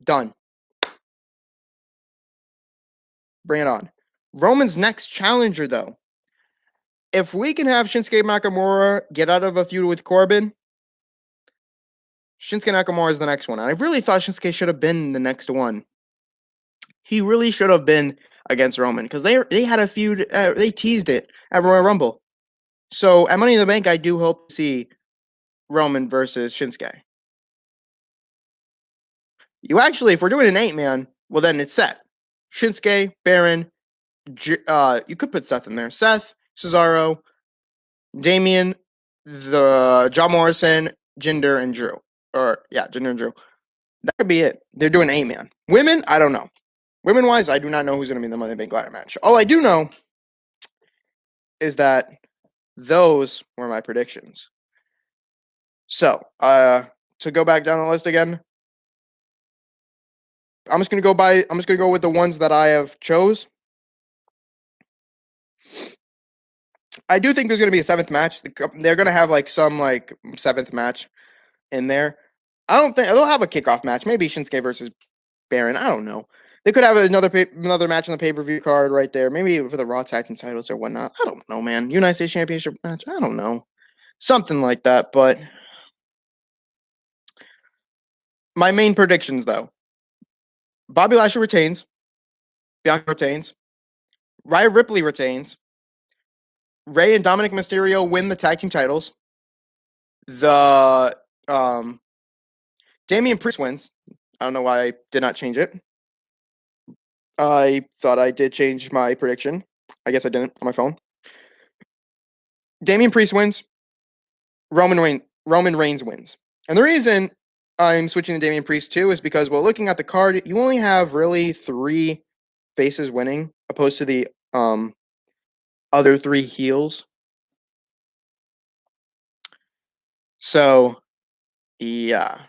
Done. Bring it on. Roman's next challenger, though. If we can have Shinsuke Nakamura get out of a feud with Corbin, Shinsuke Nakamura is the next one. I really thought Shinsuke should have been the next one. He really should have been against Roman because they had a feud. They teased it at Royal Rumble. So at Money in the Bank, I do hope to see Roman versus Shinsuke. You actually, if we're doing an 8-man, well then it's set. Shinsuke, Baron, you could put Seth in there. Seth, Cesaro, Damian, John Morrison, Jinder, and Drew. Jinder and Drew. That could be it. They're doing 8-man. Women, I don't know. Women-wise, I do not know who's going to be in the Money in the Bank ladder match. All I do know is that those were my predictions. So, to go back down the list again, I'm just gonna go with the ones that I have chose. I do think there's gonna be a 7th match. They're gonna have some 7th match in there. I don't think they'll have a kickoff match. Maybe Shinsuke versus Baron. I don't know. They could have another match on the pay-per-view card right there. Maybe for the Raw Tag Team titles or whatnot. I don't know, man. United States Championship match. I don't know. Something like that. But my main predictions, though. Bobby Lashley retains. Bianca retains. Rhea Ripley retains. Rey and Dominik Mysterio win the tag team titles. The Damien Priest wins. I don't know why I did not change it. I thought I did change my prediction. I guess I didn't on my phone. Damien Priest wins. Roman Reigns wins. And the reason I'm switching to Damien Priest too is because, well, looking at the card, you only have really 3 faces winning, opposed to the other 3 heels. So, yeah.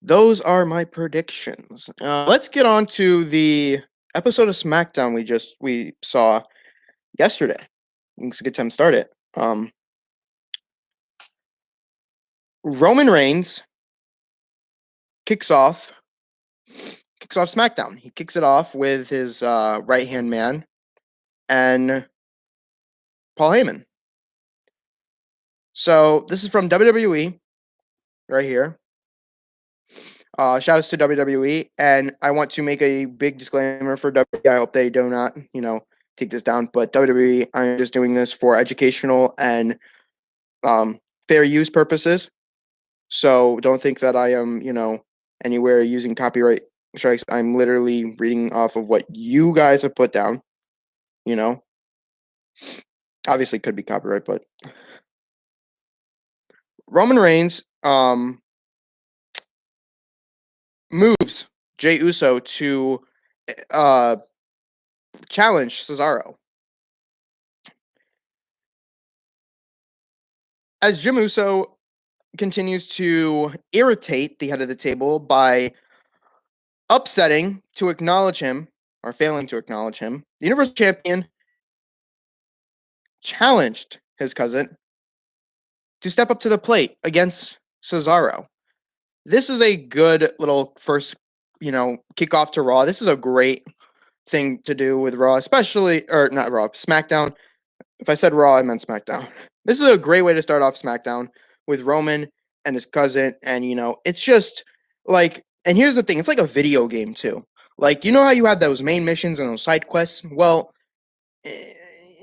Those are my predictions. Let's get on to the episode of SmackDown we saw yesterday. It's a good time to start it. Roman Reigns kicks off SmackDown. He kicks it off with his right-hand man and Paul Heyman. So this is from WWE right here. Shout outs to WWE, and I want to make a big disclaimer for WWE. I hope they do not, take this down. But WWE, I'm just doing this for educational and fair use purposes. So don't think that I am, anywhere using copyright strikes. I'm literally reading off of what you guys have put down. Obviously could be copyright, but Roman Reigns moves Jey Uso to challenge Cesaro. As Jim Uso continues to irritate the head of the table by upsetting to acknowledge him, or failing to acknowledge him, the Universal Champion challenged his cousin to step up to the plate against Cesaro. This is a good little first, kickoff to Raw. This is a great thing to do with Raw, especially, or not Raw, SmackDown. If I said Raw, I meant SmackDown. This is a great way to start off SmackDown with Roman and his cousin. And, it's just like, and here's the thing, it's like a video game too. Like, you know how you have those main missions and those side quests? Well,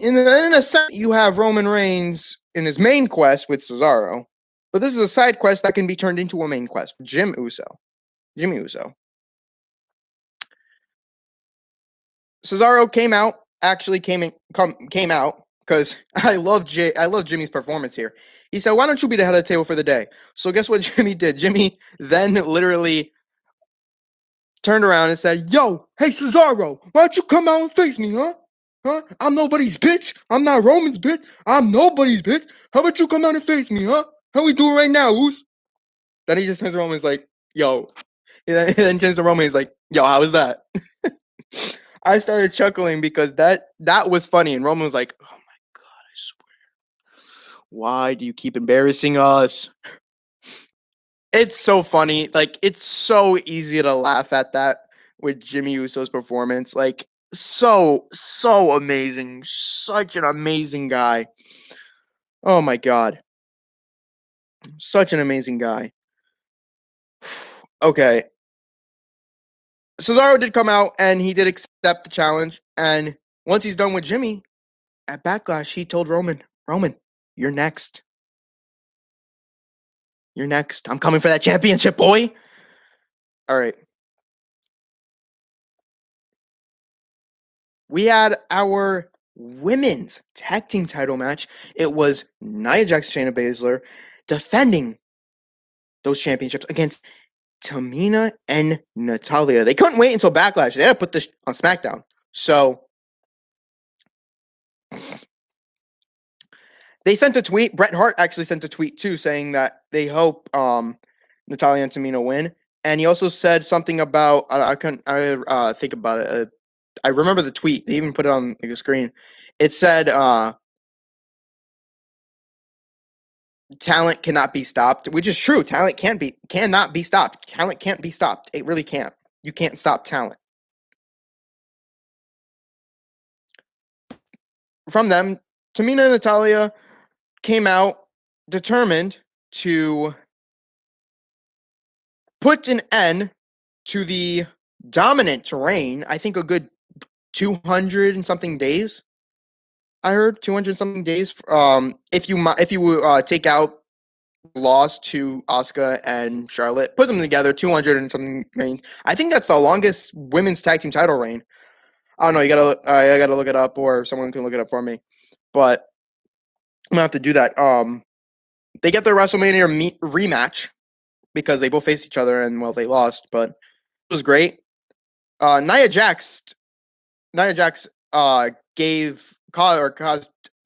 in a sense, you have Roman Reigns in his main quest with Cesaro, but this is a side quest that can be turned into a main quest. Jimmy Uso. Cesaro came out because I love Jimmy's performance here. He said, "Why don't you be the head of the table for the day?" So guess what Jimmy did? Jimmy then literally turned around and said, "Yo, hey Cesaro, why don't you come out and face me, huh? Huh? I'm nobody's bitch. I'm not Roman's bitch. I'm nobody's bitch. How about you come out and face me, huh? How we doing right now, Woos?" Then he just turns to Roman and is like, "Yo." And then turns to Roman and is like, "Yo, how was that?" I started chuckling because that was funny. And Roman was like, "Oh my God, I swear. Why do you keep embarrassing us?" It's so funny. Like, it's so easy to laugh at that with Jimmy Uso's performance. Like, so amazing. Such an amazing guy. Oh my God. Such an amazing guy. Okay. Cesaro did come out and he did accept the challenge. And once he's done with Jimmy, at Backlash, he told Roman, you're next. You're next. I'm coming for that championship, boy. All right. We had our women's tag team title match. It was Nia Jax, Shayna Baszler defending those championships against Tamina and Natalya. They couldn't wait until Backlash. They had to put this on SmackDown. So they sent a tweet. Bret Hart actually sent a tweet too, saying that they hope Natalya and Tamina win. And he also said something about I couldn't think about it. I remember the tweet. They even put it on the screen. It said talent cannot be stopped, which is true. Talent cannot be stopped. Talent can't be stopped. It really can't. You can't stop talent. From them, Tamina and Natalya came out determined to put an end to the dominant reign. I think a good 200 and something days. I heard 200 and something days. If you take out lost to Asuka and Charlotte. Put them together, 200 and something reigns. I think that's the longest women's tag team title reign. I don't know. I gotta look it up, or someone can look it up for me. But I'm gonna have to do that. They get their WrestleMania rematch because they both faced each other and well, they lost, but it was great. Nia Jax caused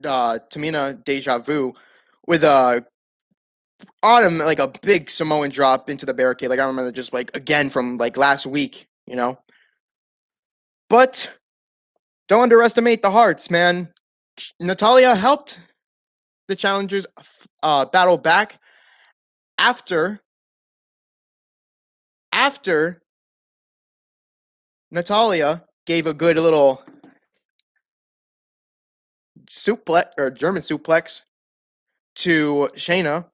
Tamina deja vu with on him like a big Samoan drop into the barricade. Like I remember just like again from like last week, you know. But don't underestimate the hearts, man. Natalya helped the challengers battle back after Natalya gave a good little suplex or German suplex to Shayna,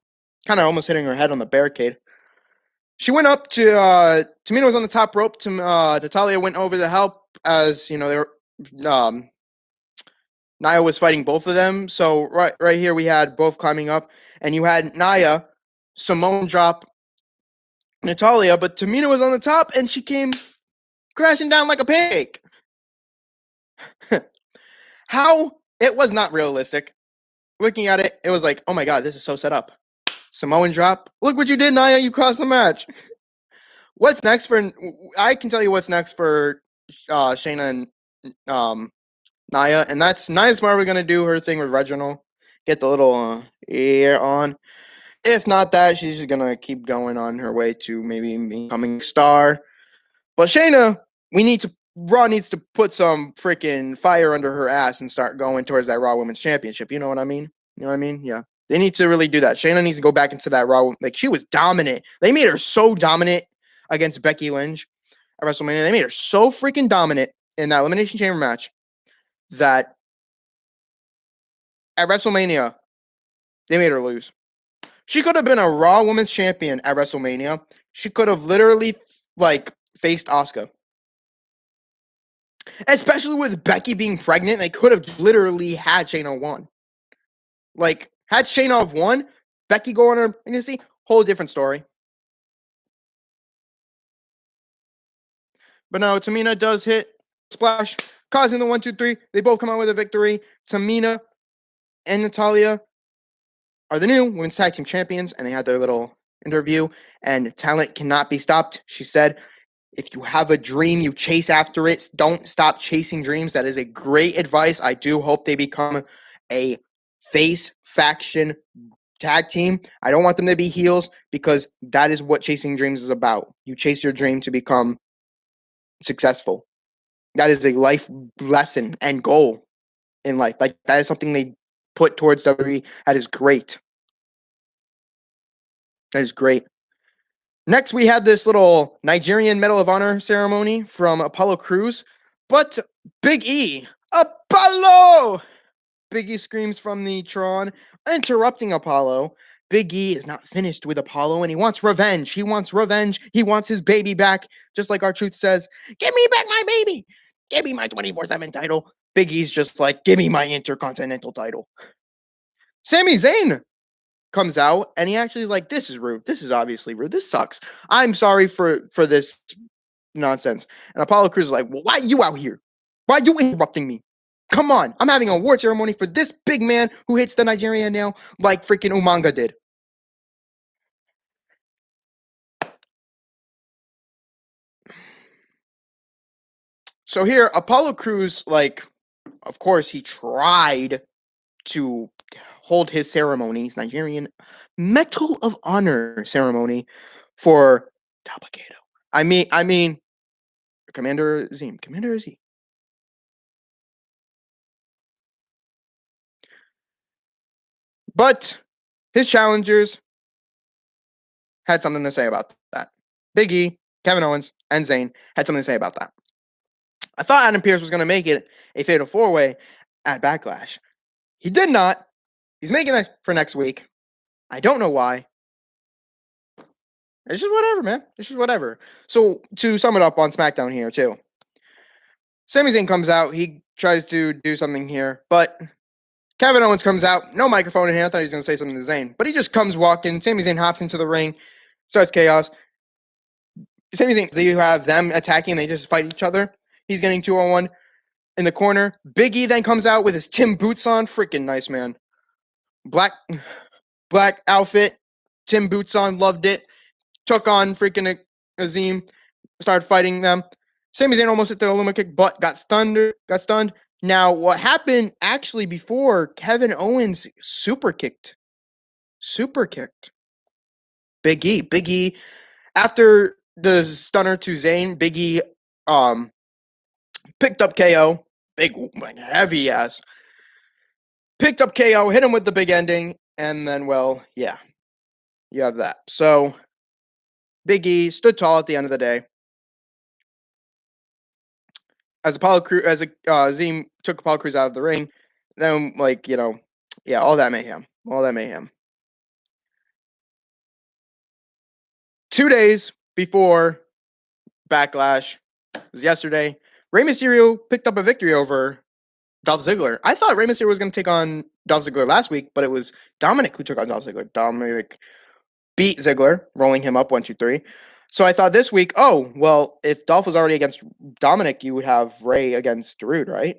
kind of almost hitting her head on the barricade. She went up to Tamina was on the top rope. Natalya went over to help as you know they were. Nia was fighting both of them, so right here we had both climbing up, and you had Nia Samoan drop Natalya, but Tamina was on the top, and she came crashing down like a pancake. How it was not realistic. Looking at it, it was like, oh my god, this is so set up. Samoan drop. Look what you did, Nia. You crossed the match. What's next for? I can tell you what's next for Shayna and Nia, and that's Nia's probably gonna do her thing with Reginald, get the little ear on. If not that, she's just gonna keep going on her way to maybe becoming a star. But Shayna, Raw needs to put some freaking fire under her ass and start going towards that Raw Women's Championship. You know what I mean? You know what I mean? Yeah. They need to really do that. Shayna needs to go back into that Raw. Like, she was dominant. They made her so dominant against Becky Lynch at WrestleMania. They made her so freaking dominant in that Elimination Chamber match that at WrestleMania, they made her lose. She could have been a Raw Women's Champion at WrestleMania. She could have literally, faced Asuka. Especially with Becky being pregnant, they could have literally had Shayna won. Like, had Shayna have won, Becky go on her pregnancy, whole different story. But no, Tamina does hit splash, causing the 1, 2, 3. They both come out with a victory. Tamina and Natalya are the new women's tag team champions, and they had their little interview. And talent cannot be stopped. She said, if you have a dream, you chase after it. Don't stop chasing dreams. That is a great advice. I do hope they become a face faction tag team. I don't want them to be heels because that is what chasing dreams is about. You chase your dream to become successful. That is a life lesson and goal in life. Like, that is something they put towards WWE. That is great. That is great. Next, we had this little Nigerian Medal of Honor ceremony from Apollo Crews. But Big E, Apollo! Big E screams from the Tron, interrupting Apollo. Big E is not finished with Apollo, and he wants revenge. He wants revenge. He wants his baby back, just like R-Truth says, give me back my baby. Give me my 24/7 title. Big E's just like, give me my Intercontinental title. Sami Zayn comes out, and he actually is like, this is rude. This is obviously rude. This sucks. I'm sorry for this nonsense. And Apollo Crews is like, well, why are you out here? Why are you interrupting me? Come on. I'm having a award ceremony for this big man who hits the Nigerian nail like freaking Umanga did. So here, Apollo Crews, of course, he tried to hold his ceremonies, Nigerian Medal of Honor ceremony for Tabakato. I mean, Commander Azim. But his challengers had something to say about that. Big E, Kevin Owens, and Zayn had something to say about that. I thought Adam Pearce was going to make it a fatal 4-way at Backlash. He did not. He's making it for next week. I don't know why. It's just whatever, man. It's just whatever. So, to sum it up on SmackDown here, too. Sami Zayn comes out. He tries to do something here, but Kevin Owens comes out, no microphone in hand. I thought he was going to say something to Zayn, but he just comes walking. Sami Zayn hops into the ring, starts chaos. Sami Zayn, you have them attacking, they just fight each other. He's getting 2-on-1 in the corner. Big E then comes out with his Tim boots on. Freaking nice, man. Black outfit, Tim boots on, loved it. Took on freaking Azim, started fighting them. Sami Zayn almost hit the Lumberjack kick, but got stunned. Now, what happened actually before Kevin Owens super kicked Big E. After the stunner to Zayn, Big E picked up KO, big heavy ass. Picked up KO, hit him with the big ending, and then, well, yeah, you have that. So, Big E stood tall at the end of the day. As Zim took Apollo Crews out of the ring, then, all that mayhem. 2 days before Backlash, it was yesterday, Rey Mysterio picked up a victory over Dolph Ziggler. I thought Rey Mysterio was going to take on Dolph Ziggler last week, but it was Dominik who took on Dolph Ziggler. Dominik beat Ziggler, rolling him up 1, 2, 3. So I thought this week, if Dolph was already against Dominik, you would have Rey against Roode, right?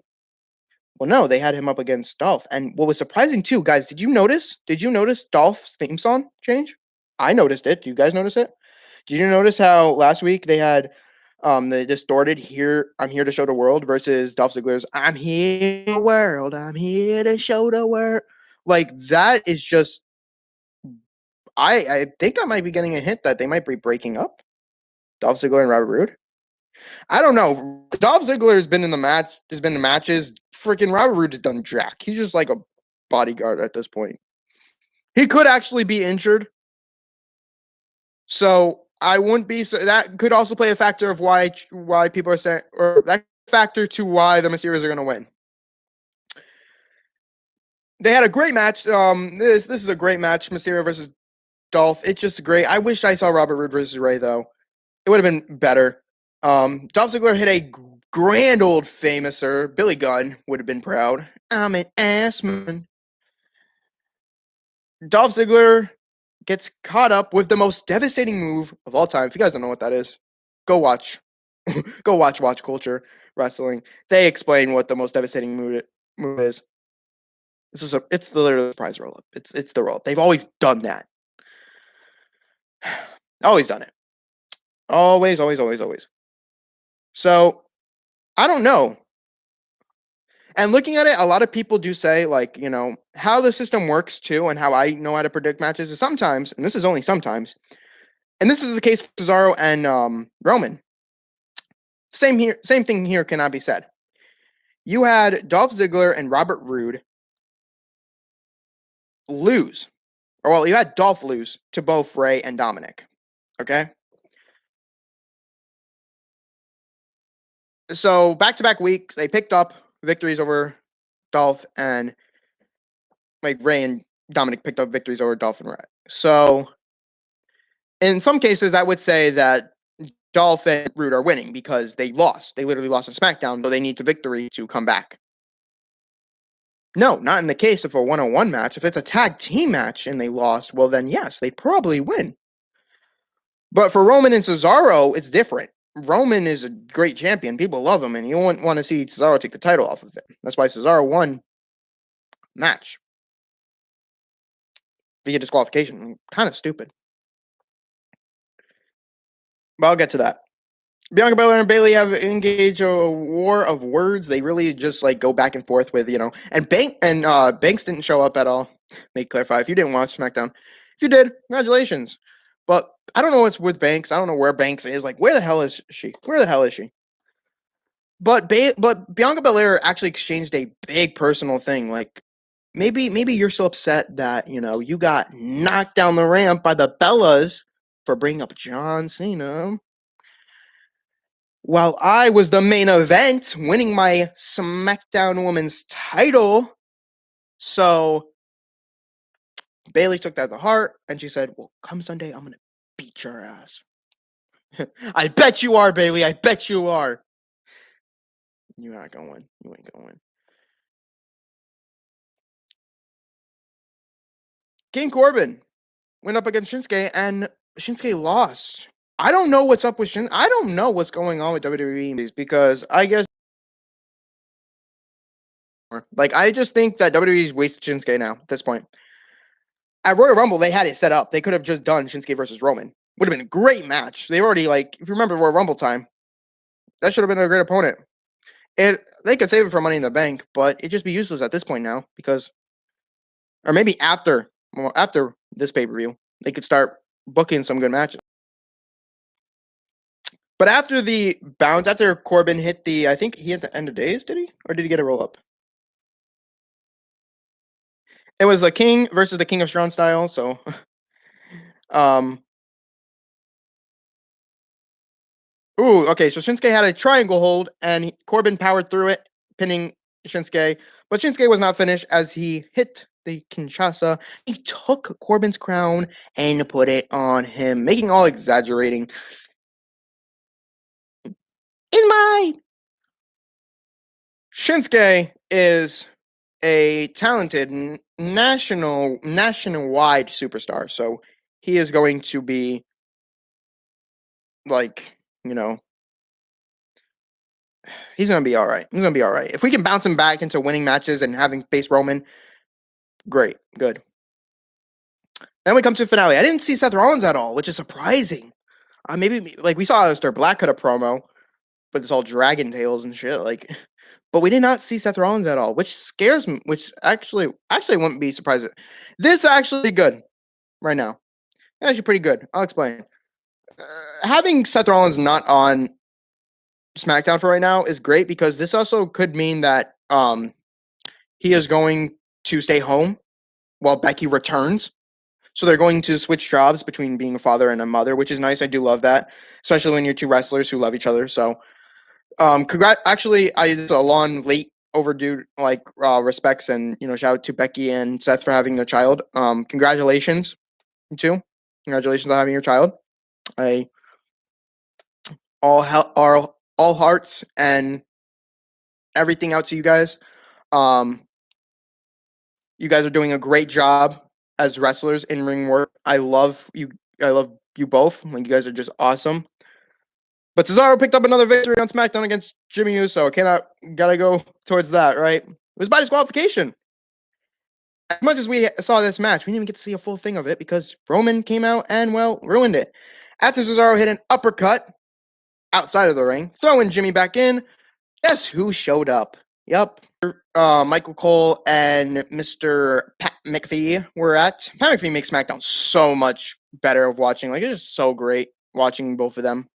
Well, no, they had him up against Dolph. And what was surprising too, guys, did you notice Dolph's theme song change? I noticed it. Do you guys notice it? Did you notice how last week they had the distorted "Here I'm Here to Show the World" versus Dolph Ziggler's "I'm Here to World, I'm Here to Show the World"? Like, that is just, I think I might be getting a hint that they might be breaking up, Dolph Ziggler and Robert Roode. I don't know. Dolph Ziggler has been in matches. Freaking Robert Roode has done jack. He's just like a bodyguard at this point. He could actually be injured. So I wouldn't be, so that could also play a factor of why people are saying, or that factor to why the Mysterios are going to win. They had a great match. This is a great match, Mysterio versus Dolph. It's just great. I wish I saw Robert Roode versus Rey, though. It would have been better. Dolph Ziggler hit a grand old famouser. Billy Gunn would have been proud. I'm an ass man. Dolph Ziggler gets caught up with the most devastating move of all time. If you guys don't know what that is, go watch. Go watch Watch Culture Wrestling. They explain what the most devastating move is. It's literally the surprise roll-up. It's the roll-up. They've always done that. Always done it. Always. So, I don't know. And looking at it, a lot of people do say, how the system works too, and how I know how to predict matches is sometimes, and this is only sometimes, and this is the case for Cesaro and Roman. Same thing here cannot be said. You had Dolph Ziggler and Robert Roode lose. Or, well, you had Dolph lose to both Rey and Dominik. Okay? So, back-to-back weeks, they picked up victories over Dolph, and Rey and Dominik picked up victories over Dolph and Rey. So, in some cases, I would say that Dolph and Roode are winning because they lost. They literally lost on SmackDown, so they need the victory to come back. No, not in the case of a one-on-one match. If it's a tag team match and they lost, well then yes, they probably win. But for Roman and Cesaro, it's different. Roman is a great champion. People love him, and you won't want to see Cesaro take the title off of him. That's why Cesaro won match via disqualification. Kind of stupid. But I'll get to that. Bianca Belair and Bayley have engaged a war of words. They really just go back and forth with, and Banks didn't show up at all. May clarify if you didn't watch SmackDown. If you did, congratulations. But I don't know what's with Banks. I don't know where Banks is. Where the hell is she? But Bianca Belair actually exchanged a big personal thing. Maybe you're so upset that, you got knocked down the ramp by the Bellas for bringing up John Cena, while I was the main event, winning my SmackDown Women's title. So Bayley took that to heart, and she said, well, come Sunday, I'm going to beat your ass. I bet you are, Bayley. I bet you are. You're not going to win. You ain't going to win. King Corbin went up against Shinsuke, and Shinsuke lost. I don't know what's up with Shinsuke. I don't know what's going on with WWE because I guess, like, I just think that WWE's wasted Shinsuke now at this point. At Royal Rumble, they had it set up. They could have just done Shinsuke versus Roman. Would have been a great match. They already, like, if you remember Royal Rumble time, that should have been a great opponent. They could save it for Money in the Bank, but it'd just be useless at this point now because, or maybe after this pay-per-view, they could start booking some good matches. But after the bounce, after Corbin hit I think he hit the end of days, did he? Or did he get a roll up? It was the King versus the King of Strong Style, so ooh, okay, so Shinsuke had a triangle hold, and Corbin powered through it, pinning Shinsuke. But Shinsuke was not finished as he hit the Kinshasa. He took Corbin's crown and put it on him, making all exaggerating. In mine! Shinsuke is a talented nationwide superstar, so he is going to be, like, you know, he's going to be all right. He's going to be all right. If we can bounce him back into winning matches and having face Roman, great, good. Then we come to the finale. I didn't see Seth Rollins at all, which is surprising. Maybe, like, we saw Aleister Black cut a promo, but it's all dragon tails and shit, like, but we did not see Seth Rollins at all, which scares me, which actually wouldn't be surprised. This actually good right now. Actually pretty good. I'll explain. Having Seth Rollins not on SmackDown for right now is great because this also could mean that he is going to stay home while Becky returns. So they're going to switch jobs between being a father and a mother, which is nice. I do love that, especially when you're two wrestlers who love each other. So, actually, it's a long, late, overdue, like, respects and, you know, shout out to Becky and Seth for having their child. Congratulations, you two. Congratulations on having your child. All hearts and everything out to you guys. You guys are doing a great job as wrestlers in ring work. I love you. I love you both. Like, you guys are just awesome. But Cesaro picked up another victory on SmackDown against Jimmy Uso. Gotta go towards that, right? It was by disqualification. As much as we saw this match, we didn't even get to see a full thing of it because Roman came out and, well, ruined it. After Cesaro hit an uppercut outside of the ring, throwing Jimmy back in, guess who showed up? Yep. Michael Cole and Mr. Pat McAfee were at. Pat McAfee makes SmackDown so much better of watching. Like, it's just so great watching both of them.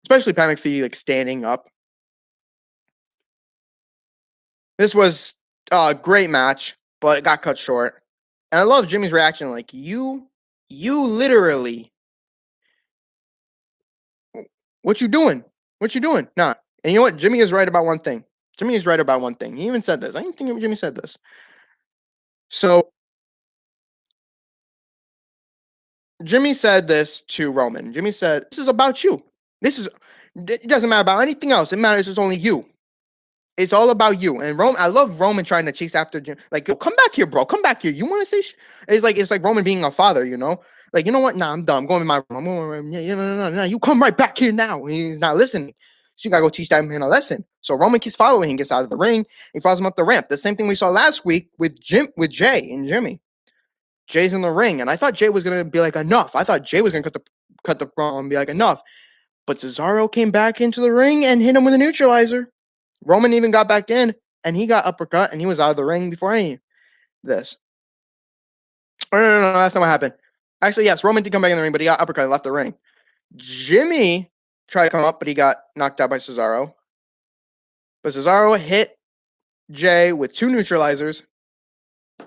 Especially Pat McAfee, like, standing up. This was a great match, but it got cut short. And I love Jimmy's reaction. Like, you literally, what you doing? What you doing? Nah. And you know what? Jimmy is right about one thing. He even said this. I didn't think Jimmy said this. So, Jimmy said this to Roman. Jimmy said, "This is about you. It doesn't matter about anything else. It matters. It's only you. It's all about you." And Roman, I love Roman trying to chase after Jim. Like, yo, come back here, bro. Come back here. You want to say? It's like Roman being a father, you know. Like, you know what? Nah, I'm done. I'm going to my room. I'm going. Yeah, no. You come right back here now. He's not listening. So you gotta go teach that man a lesson. So Roman keeps following him, gets out of the ring, he follows him up the ramp. The same thing we saw last week with Jay and Jimmy. Jay's in the ring, and I thought Jay was gonna be like, enough. I thought Jay was gonna cut the promo and be like, enough. But Cesaro came back into the ring and hit him with a neutralizer. Roman even got back in, and he got uppercut, and he was out of the ring before any of this. Oh, no, that's not what happened. Actually, yes, Roman did come back in the ring, but he got uppercut and left the ring. Jimmy tried to come up, but he got knocked out by Cesaro. But Cesaro hit Jay with two neutralizers,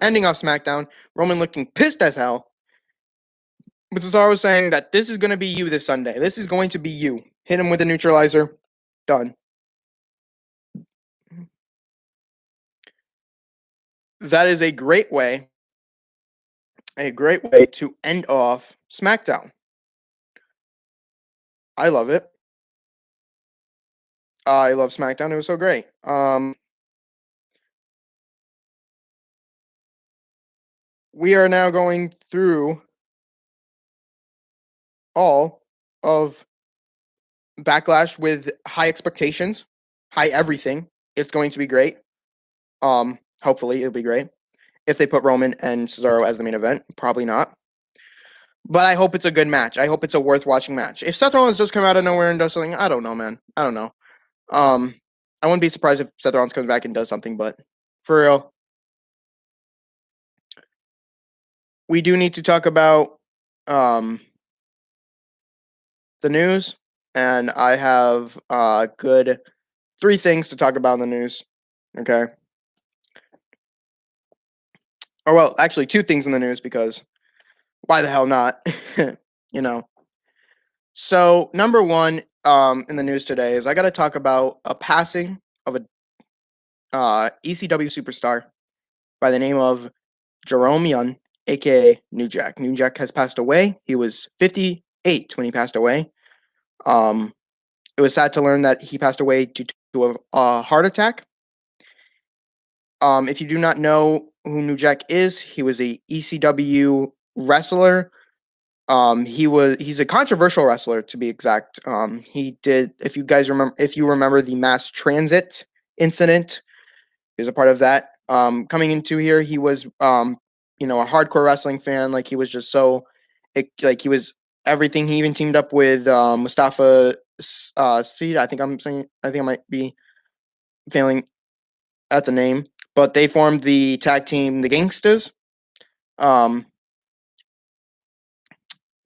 ending off SmackDown. Roman looking pissed as hell. But Cesaro was saying that this is going to be you this Sunday. This is going to be you. Hit him with a neutralizer. Done. That is a great way to end off SmackDown. I love it. I love SmackDown. It was so great. we are now going through all of Backlash with high expectations, high everything. It's going to be great. Hopefully it'll be great. If they put Roman and Cesaro as the main event, probably not. But I hope it's a good match. I hope it's a worth watching match. If Seth Rollins just come out of nowhere and does something, I don't know, man. I don't know. I wouldn't be surprised if Seth Rollins comes back and does something, but for real, we do need to talk about the news, and I have good 3 things to talk about in the news. Okay. Or well, actually 2 things in the news because why the hell not? You know. So number 1 in the news today is I got to talk about a passing of a ECW superstar by the name of Jerome Young, aka New Jack. New Jack has passed away. He was 58 when he passed away. It was sad to learn that he passed away due to a heart attack. If you do not know who New Jack is, he was a ECW wrestler. He's a controversial wrestler to be exact. He did, if you remember the mass transit incident, he was a part of that. Coming into here, he was a hardcore wrestling fan. Like he was just like he was everything. He even teamed up with Mustafa Seed. I think I might be failing at the name, but they formed the tag team, the Gangsters.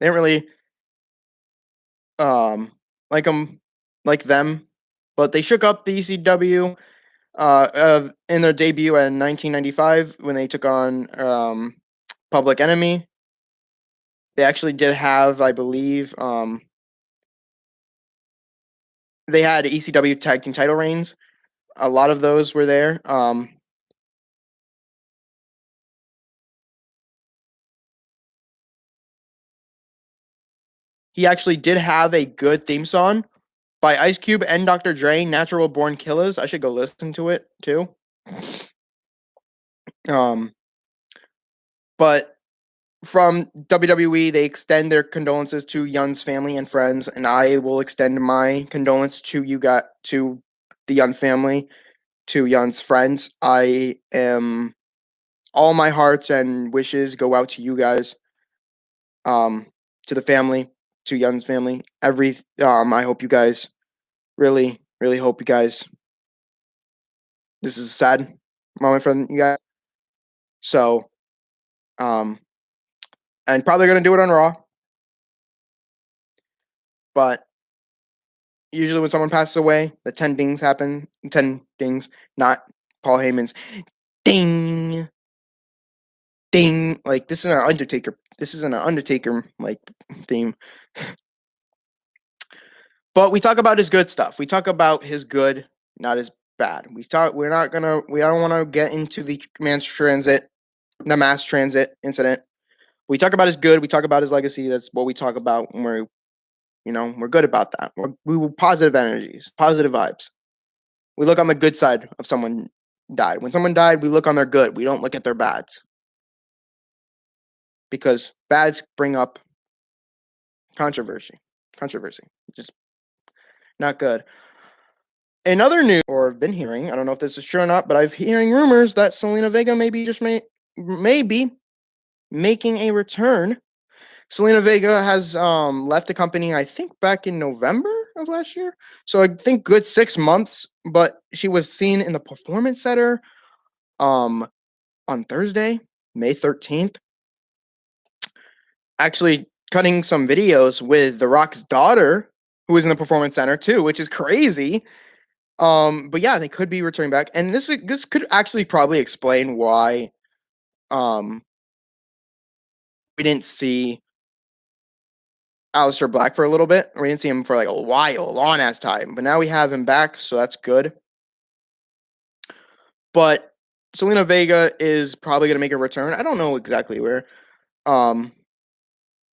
They didn't really like them, but they shook up the ECW in their debut in 1995 when they took on Public Enemy. They actually did have, I believe, they had ECW tag team title reigns. A lot of those were there. He actually did have a good theme song by Ice Cube and Dr. Dre, Natural Born Killers. I should go listen to it too. But from WWE, they extend their condolences to Young's family and friends, and I will extend my condolence to to the Young family, to Young's friends. All my hearts and wishes go out to you guys, to the family, to Young's family. I hope you guys really, really hope you guys. This is a sad moment for you guys. So, and probably gonna do it on Raw. But usually when someone passes away, the 10 dings happen. 10 dings, not Paul Heyman's ding, ding. Like this is an Undertaker. This isn't an Undertaker like theme. But we talk about his good stuff. We talk about his good, not his bad. We don't want to get into the mass transit incident. We talk about his good. We talk about his legacy. That's what we talk about when we're good about that. We're positive energies, positive vibes. We look on the good side of someone died. When someone died, we look on their good. We don't look at their bads. Because bads bring up controversy. Just not good. In other news, or I've been hearing, I don't know if this is true or not, but I've hearing rumors that Zelina Vega may be making a return. Zelina Vega has left the company, I think, back in November of last year. So I think good 6 months, but she was seen in the Performance Center on Thursday, May 13th. Actually cutting some videos with The Rock's daughter, who was in the Performance Center too, which is crazy. But yeah, they could be returning back. And this could actually probably explain why we didn't see Aleister Black for a little bit. We didn't see him for like a while, long ass time. But now we have him back, so that's good. But Zelina Vega is probably going to make a return. I don't know exactly where. And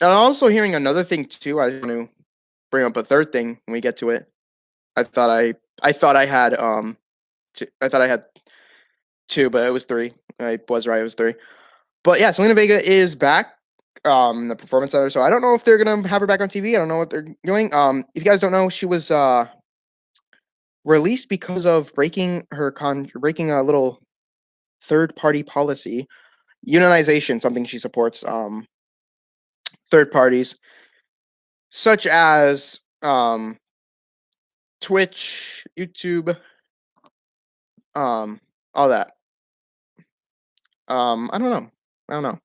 I'm also hearing another thing too. I want to bring up a third thing when we get to it. I thought I had two, but it was 3. I was right. It was 3. But yeah, Selena Vega is back. The Performance Center. So I don't know if they're gonna have her back on TV. I don't know what they're doing. If you guys don't know, she was released because of breaking a little third-party policy. Unionization, something she supports. Third parties, such as Twitch, YouTube, all that. I don't know.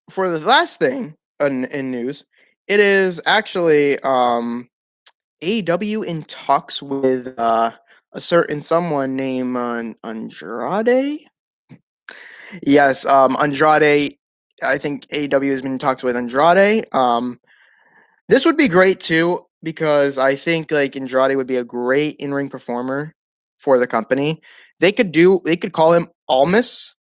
For the last thing in news, it is actually AEW in talks with a certain someone named Andrade. Yes, Andrade. I think AEW has been in talks with Andrade. This would be great too because I think like Andrade would be a great in-ring performer for the company. They could call him Almas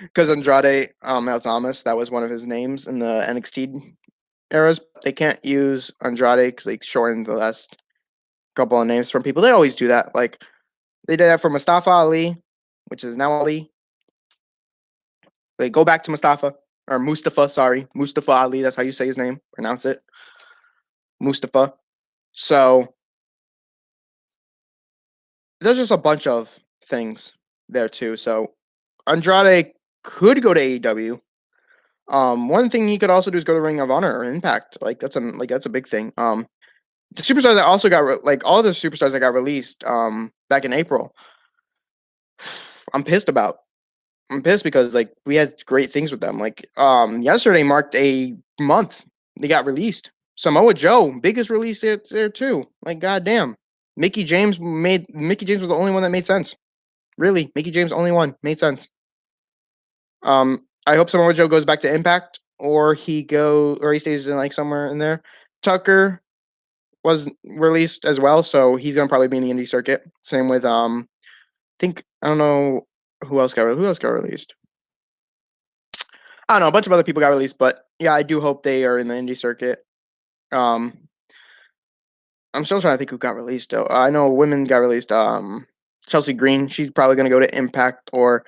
because Andrade Almas, that was one of his names in the NXT eras. They can't use Andrade because they shortened the last couple of names from people. They always do that. Like they did that for Mustafa Ali, which is now Ali. They go back to Mustafa Ali. That's how you say his name. Pronounce it, Mustafa. So there's just a bunch of things there too. So Andrade could go to AEW. One thing he could also do is go to Ring of Honor or Impact. That's a big thing. The superstars that also got all the superstars that got released back in April. I'm pissed because we had great things with them. Yesterday marked a month they got released. Samoa Joe, biggest release there too. Goddamn. Mickey James was the only one that made sense. Really, Mickey James only one made sense. I hope Samoa Joe goes back to Impact or he stays in somewhere in there. Tucker was released as well, so he's gonna probably be in the indie circuit. Same with I don't know who else got released. I don't know, a bunch of other people got released, but yeah, I do hope they are in the indie circuit. I'm still trying to think who got released though. I know women got released. Chelsea Green, she's probably gonna go to Impact or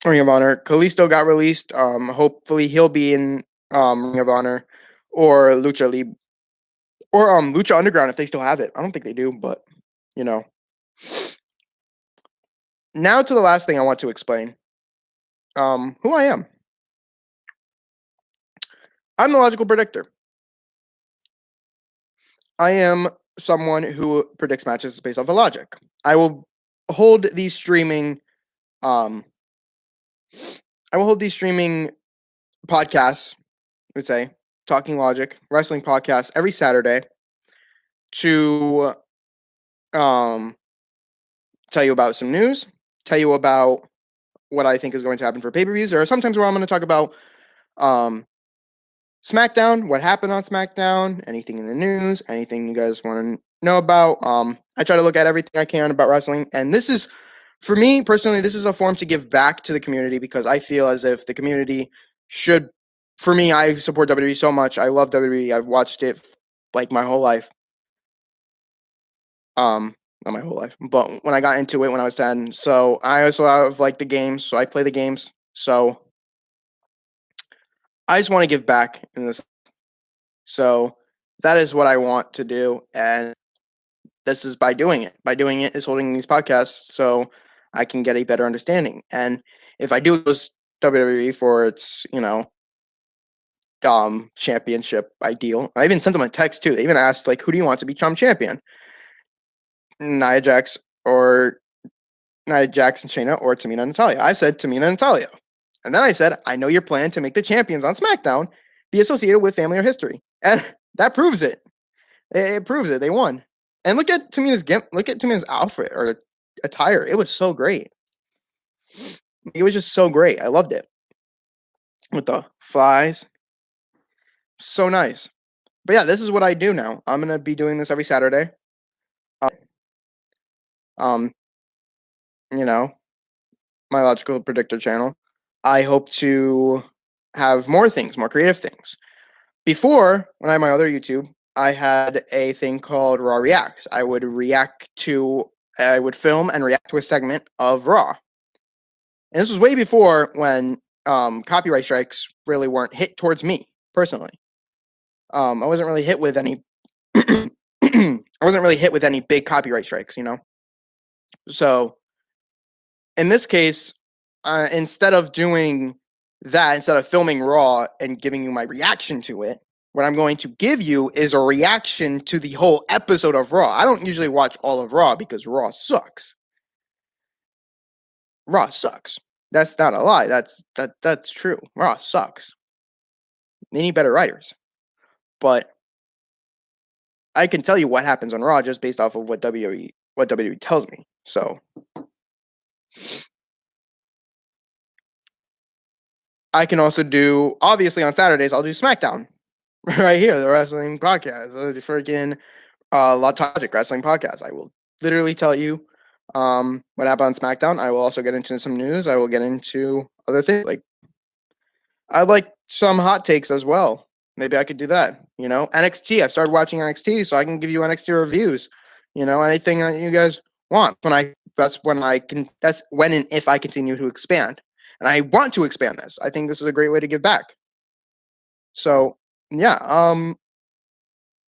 Ring of Honor. Kalisto got released. Hopefully he'll be in Ring of Honor or Lucha League or Lucha Underground if they still have it. I don't think they do, but you know. Now to the last thing I want to explain. Who I am. I'm the logical predictor. I am someone who predicts matches based off of logic. I will hold these streaming podcasts, I would say, Talking Logic, wrestling podcasts every Saturday to tell you about some news, tell you about what I think is going to happen for pay-per-views, or sometimes where I'm going to talk about SmackDown, what happened on SmackDown, anything in the news, anything you guys want to know about. I try to look at everything I can about wrestling, and this is, for me personally, this is a form to give back to the community because I feel as if the community should. For me, I support WWE so much. I love WWE. I've watched it my whole life. Not my whole life, but when I got into it when I was 10. So I also have the games, so I play the games. So I just want to give back in this. So that is what I want to do, and this is by doing it. By doing it is holding these podcasts so I can get a better understanding. And if I do lose WWE for its, championship ideal, I even sent them a text too. They even asked who do you want to be champion? Nia Jax and Shayna or Tamina and Natalya. I said Tamina and Natalya. And then I said, I know your plan to make the champions on SmackDown be associated with family or history. And that proves it. It proves it. They won. And look at Tamina's outfit or attire. It was so great. It was just so great. I loved it. With the flies. So nice. But yeah, this is what I do now. I'm going to be doing this every Saturday. My Logical Predictor channel. I hope to have more things, more creative things. Before, when I had my other YouTube, I had a thing called Raw Reacts. I would film and react to a segment of Raw. And this was way before when copyright strikes really weren't hit towards me personally. I wasn't really hit with any big copyright strikes, So in this case, instead of doing that, instead of filming Raw and giving you my reaction to it, what I'm going to give you is a reaction to the whole episode of Raw. I don't usually watch all of Raw because Raw sucks. Raw sucks. That's not a lie. That's true. Raw sucks. They need better writers. But I can tell you what happens on Raw just based off of what WWE tells me. So I can also do, obviously on Saturdays, I'll do SmackDown. Right here, the wrestling podcast. The freaking Logic Wrestling Podcast. I will literally tell you what happened on SmackDown. I will also get into some news. I will get into other things. Like, I'd like some hot takes as well. Maybe I could do that. NXT. I've started watching NXT, so I can give you NXT reviews. Anything that you guys want. That's when and if I continue to expand. And I want to expand this. I think this is a great way to give back. So, yeah,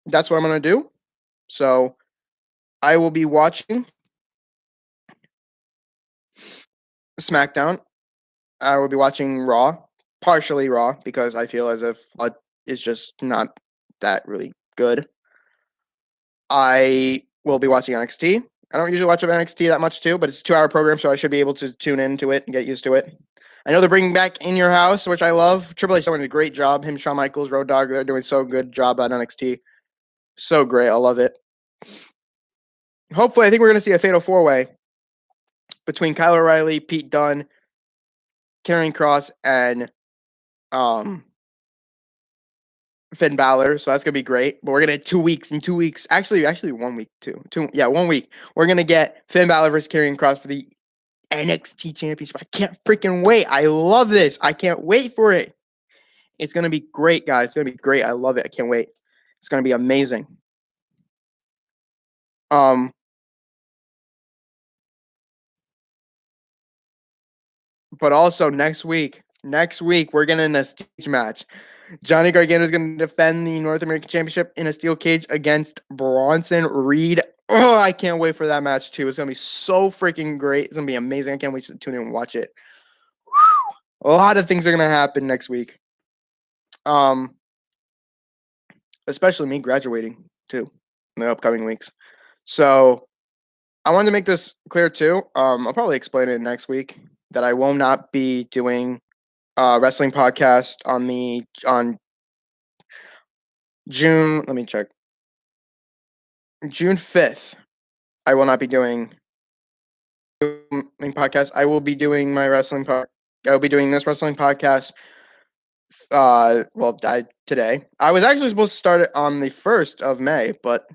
that's what I'm going to do. So, I will be watching SmackDown. I will be watching Raw, partially Raw, because I feel as if it's just not that really good. I will be watching NXT. I don't usually watch NXT that much too, but it's a 2-hour program, so I should be able to tune into it and get used to it. I know they're bringing back In Your House, which I love. Triple H doing a great job. Him, Shawn Michaels, Road Dogg, they're doing so good job at NXT. So great. I love it. Hopefully, I think we're going to see a fatal 4-way between Kyle O'Reilly, Pete Dunne, Karrion Kross, and Finn Balor. So that's going to be great. But we're going to 2 weeks. In 2 weeks. Actually 1 week too. 1 week. We're going to get Finn Balor versus Karrion Kross for the NXT Championship. I can't freaking wait. I love this. I can't wait for it. It's going to be great, guys. It's going to be great. I love it. I can't wait. It's going to be amazing. But also next week, we're getting a stage match. Johnny Gargano is going to defend the North American Championship in a steel cage against Bronson Reed. Oh, I can't wait for that match too. It's going to be so freaking great. It's going to be amazing. I can't wait to tune in and watch it. A lot of things are going to happen next week. Especially me graduating too in the upcoming weeks. So I wanted to make this clear too. I'll probably explain it next week that I will not be doing wrestling podcast on June. Let me check. June 5th. I will not be doing podcast. I will be doing my wrestling I will be doing this wrestling podcast. Today. I was actually supposed to start it on the 1st of May, but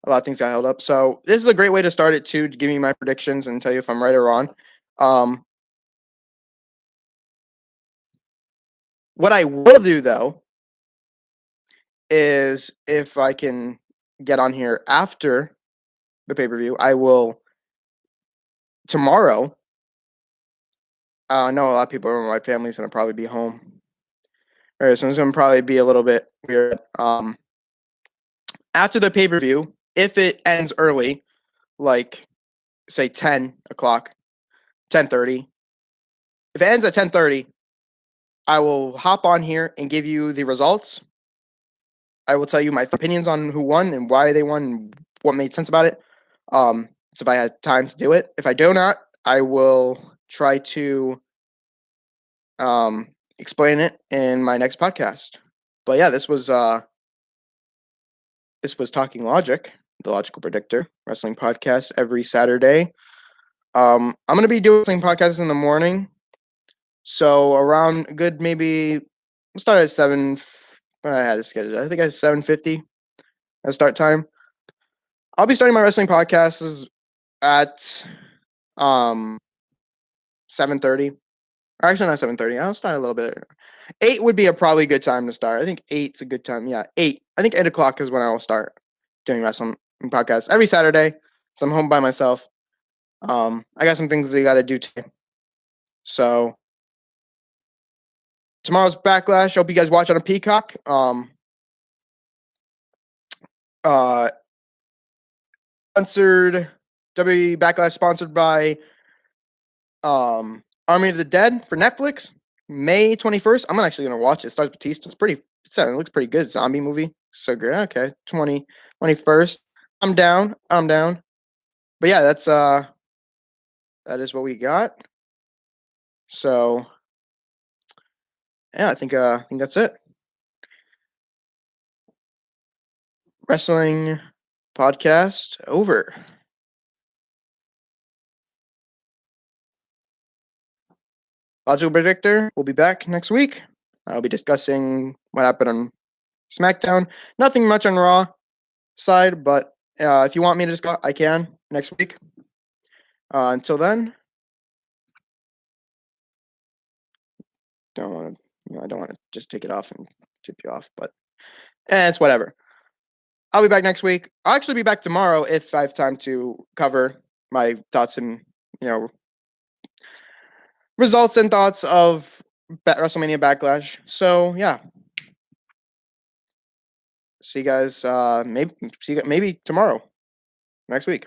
a lot of things got held up. So this is a great way to start it too, to give me my predictions and tell you if I'm right or wrong. What I will do though is if I can get on here after the pay-per-view, I will tomorrow. I know a lot of people in my family's gonna probably be home. All right, so it's gonna probably be a little bit weird. After the pay-per-view, if it ends early, like say 10 o'clock, 10:30. If it ends at 10:30, I will hop on here and give you the results. I will tell you my opinions on who won and why they won and what made sense about it. So if I had time to do it. If I do not, I will try to explain it in my next podcast. But yeah, this was Talking Logic, the Logical Predictor wrestling podcast every Saturday. I'm gonna be doing wrestling podcasts in the morning. So around good maybe we'll start at 7. I had to schedule. I think I had 7:50 as start time. I'll be starting my wrestling podcasts at 7:30. Or actually not 7:30. I'll start a little bit. 8 would be a probably good time to start. I think 8's a good time. Yeah, 8. I think 8 o'clock is when I will start doing wrestling podcasts every Saturday. So I'm home by myself. I got some things that you got to do today. So tomorrow's Backlash. Hope you guys watch on a Peacock. Sponsored WWE Backlash, sponsored by Army of the Dead for Netflix. May 21st. I'm actually gonna watch it. It stars Batista. It looks pretty good. Zombie movie. So good. Okay. 21st. I'm down. But yeah, that is what we got. So yeah, I think that's it. Wrestling podcast over. Logical Predictor will be back next week. I'll be discussing what happened on SmackDown. Nothing much on Raw side, but if you want me to discuss, I can next week. Until then, I don't want to just take it off and chip you off, but it's whatever. I'll be back next week. I'll actually be back tomorrow if I have time to cover my thoughts and results and thoughts of WrestleMania Backlash. So yeah, see you guys. Maybe tomorrow, next week.